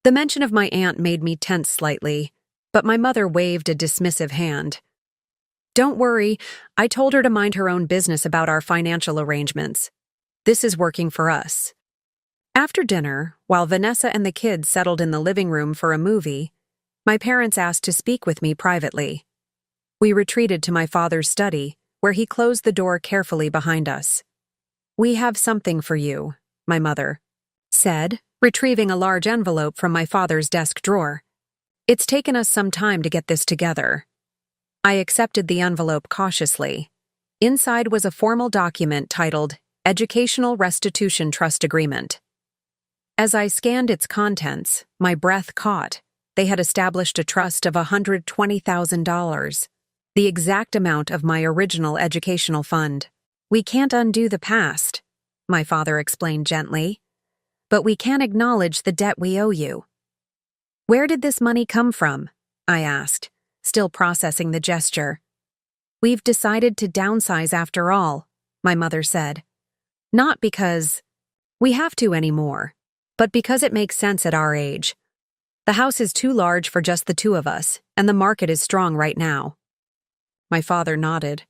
The mention of my aunt made me tense slightly, but my mother waved a dismissive hand. "Don't worry, I told her to mind her own business about our financial arrangements. This is working for us." After dinner, while Vanessa and the kids settled in the living room for a movie, my parents asked to speak with me privately. We retreated to my father's study, where he closed the door carefully behind us. "We have something for you," my mother said, retrieving a large envelope from my father's desk drawer. "It's taken us some time to get this together." I accepted the envelope cautiously. Inside was a formal document titled Educational Restitution Trust Agreement. As I scanned its contents, my breath caught. They had established a trust of $120,000. The exact amount of my original educational fund. "We can't undo the past," my father explained gently, "but we can acknowledge the debt we owe you." "Where did this money come from?" I asked, still processing the gesture. "We've decided to downsize after all," my mother said. "Not because we have to anymore, but because it makes sense at our age. The house is too large for just the two of us, and the market is strong right now." My father nodded.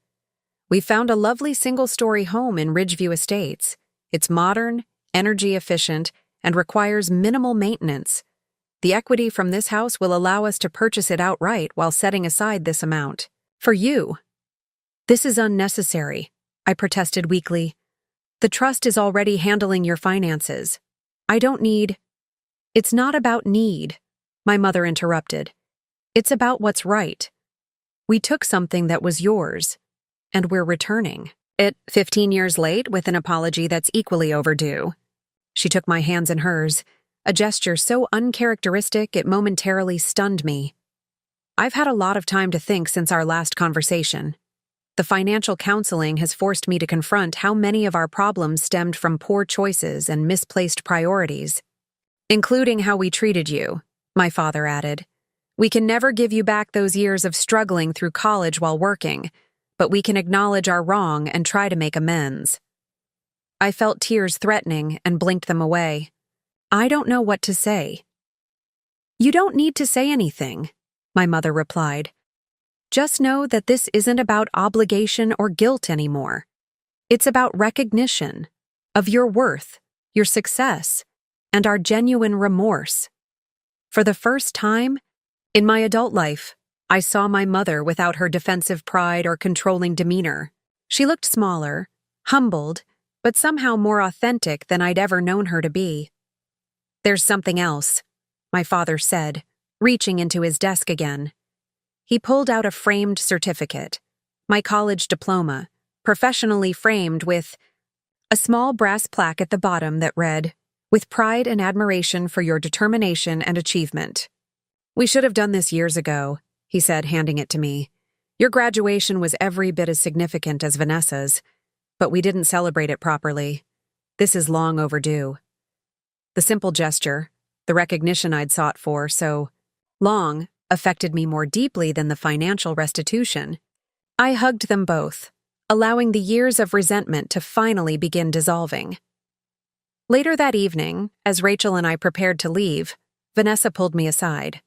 "We found a lovely single-story home in Ridgeview Estates. It's modern, energy efficient, and requires minimal maintenance. The equity from this house will allow us to purchase it outright while setting aside this amount. For you." "This is unnecessary," I protested weakly. "The trust is already handling your finances. I don't need—" "It's not about need," my mother interrupted. "It's about what's right. We took something that was yours, and we're returning it 15 years late with an apology that's equally overdue." She took my hands in hers, a gesture so uncharacteristic it momentarily stunned me. I've had a lot of time to think since our last conversation. The financial counseling has forced me to confront how many of our problems stemmed from poor choices and misplaced priorities. "Including how we treated you," my father added. "We can never give you back those years of struggling through college while working, but we can acknowledge our wrong and try to make amends." I felt tears threatening and blinked them away. I don't know what to say. "You don't need to say anything," my mother replied. "Just know that this isn't about obligation or guilt anymore. It's about recognition of your worth, your success, and our genuine remorse." For the first time in my adult life, I saw my mother without her defensive pride or controlling demeanor. She looked smaller, humbled, but somehow more authentic than I'd ever known her to be. "There's something else," my father said, reaching into his desk again. He pulled out a framed certificate, my college diploma, professionally framed with a small brass plaque at the bottom that read, "With pride and admiration for your determination and achievement." "We should have done this years ago," he said, handing it to me. "Your graduation was every bit as significant as Vanessa's, but we didn't celebrate it properly. This is long overdue." The simple gesture, the recognition I'd sought for so long, affected me more deeply than the financial restitution. I hugged them both, allowing the years of resentment to finally begin dissolving. Later that evening, as Rachel and I prepared to leave, Vanessa pulled me aside.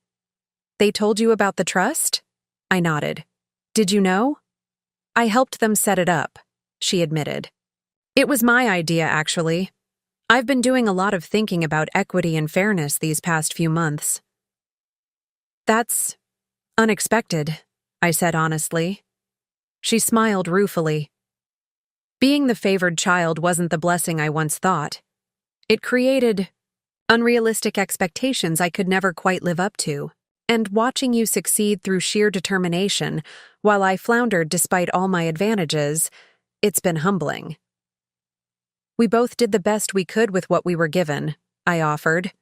"They told you about the trust?" I nodded. "Did you know?" "I helped them set it up," she admitted. "It was my idea, actually. I've been doing a lot of thinking about equity and fairness these past few months." "That's unexpected," I said honestly. She smiled ruefully. "Being the favored child wasn't the blessing I once thought. It created unrealistic expectations I could never quite live up to. And watching you succeed through sheer determination, while I floundered despite all my advantages, it's been humbling." "We both did the best we could with what we were given," I offered.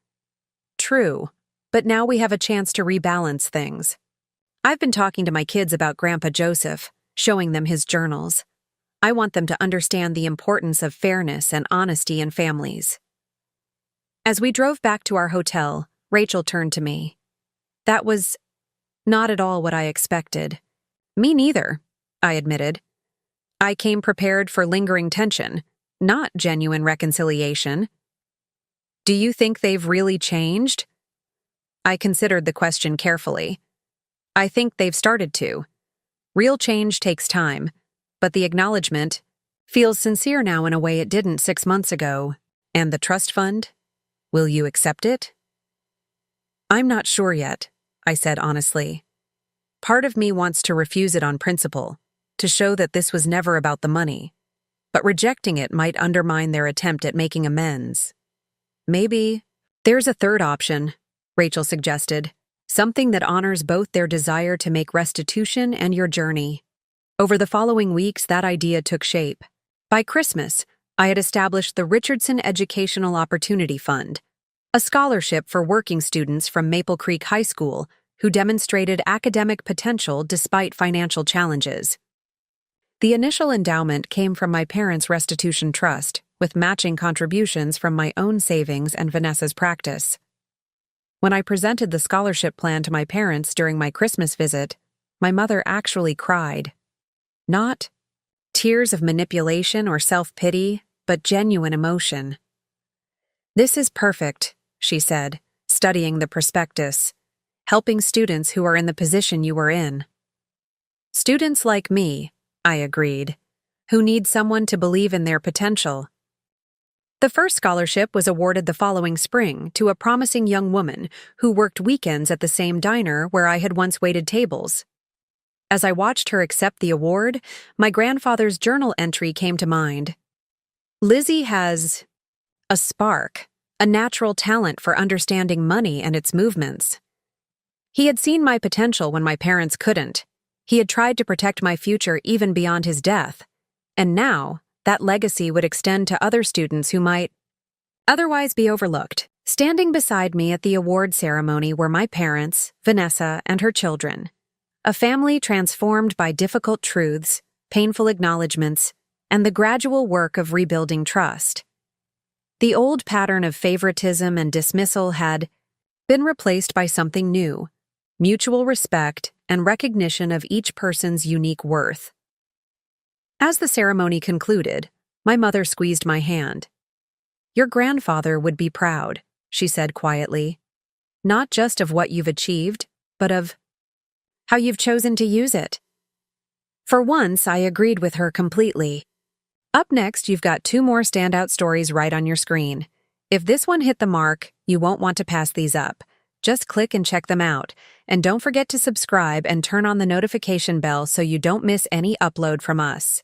"True, but now we have a chance to rebalance things. I've been talking to my kids about Grandpa Joseph, showing them his journals. I want them to understand the importance of fairness and honesty in families. As we drove back to our hotel, Rachel turned to me. That was not at all what I expected. Me neither, I admitted. I came prepared for lingering tension, not genuine reconciliation. Do you think they've really changed? I considered the question carefully. I think they've started to. Real change takes time, but the acknowledgement feels sincere now in a way it didn't 6 months ago. And the trust fund? Will you accept it? I'm not sure yet, I said honestly. Part of me wants to refuse it on principle, to show that this was never about the money. But rejecting it might undermine their attempt at making amends. Maybe there's a third option, Rachel suggested, something that honors both their desire to make restitution and your journey. Over the following weeks, that idea took shape. By Christmas, I had established the Richardson Educational Opportunity Fund, a scholarship for working students from Maple Creek High School who demonstrated academic potential despite financial challenges. The initial endowment came from my parents' restitution trust, with matching contributions from my own savings and Vanessa's practice. When I presented the scholarship plan to my parents during my Christmas visit, my mother actually cried. Not tears of manipulation or self-pity, but genuine emotion. This is perfect, she said, studying the prospectus, helping students who are in the position you were in. Students like me, I agreed, who need someone to believe in their potential. The first scholarship was awarded the following spring to a promising young woman who worked weekends at the same diner where I had once waited tables. As I watched her accept the award, my grandfather's journal entry came to mind. Lizzie has a spark, a natural talent for understanding money and its movements. He had seen my potential when my parents couldn't. He had tried to protect my future even beyond his death. And now, that legacy would extend to other students who might otherwise be overlooked. Standing beside me at the award ceremony were my parents, Vanessa, and her children. A family transformed by difficult truths, painful acknowledgments, and the gradual work of rebuilding trust. The old pattern of favoritism and dismissal had been replaced by something new, mutual respect and recognition of each person's unique worth. As the ceremony concluded, my mother squeezed my hand. Your grandfather would be proud, she said quietly, not just of what you've achieved, but of how you've chosen to use it. For once, I agreed with her completely. Up next, you've got 2 more standout stories right on your screen. If this one hit the mark, you won't want to pass these up. Just click and check them out. And don't forget to subscribe and turn on the notification bell so you don't miss any upload from us.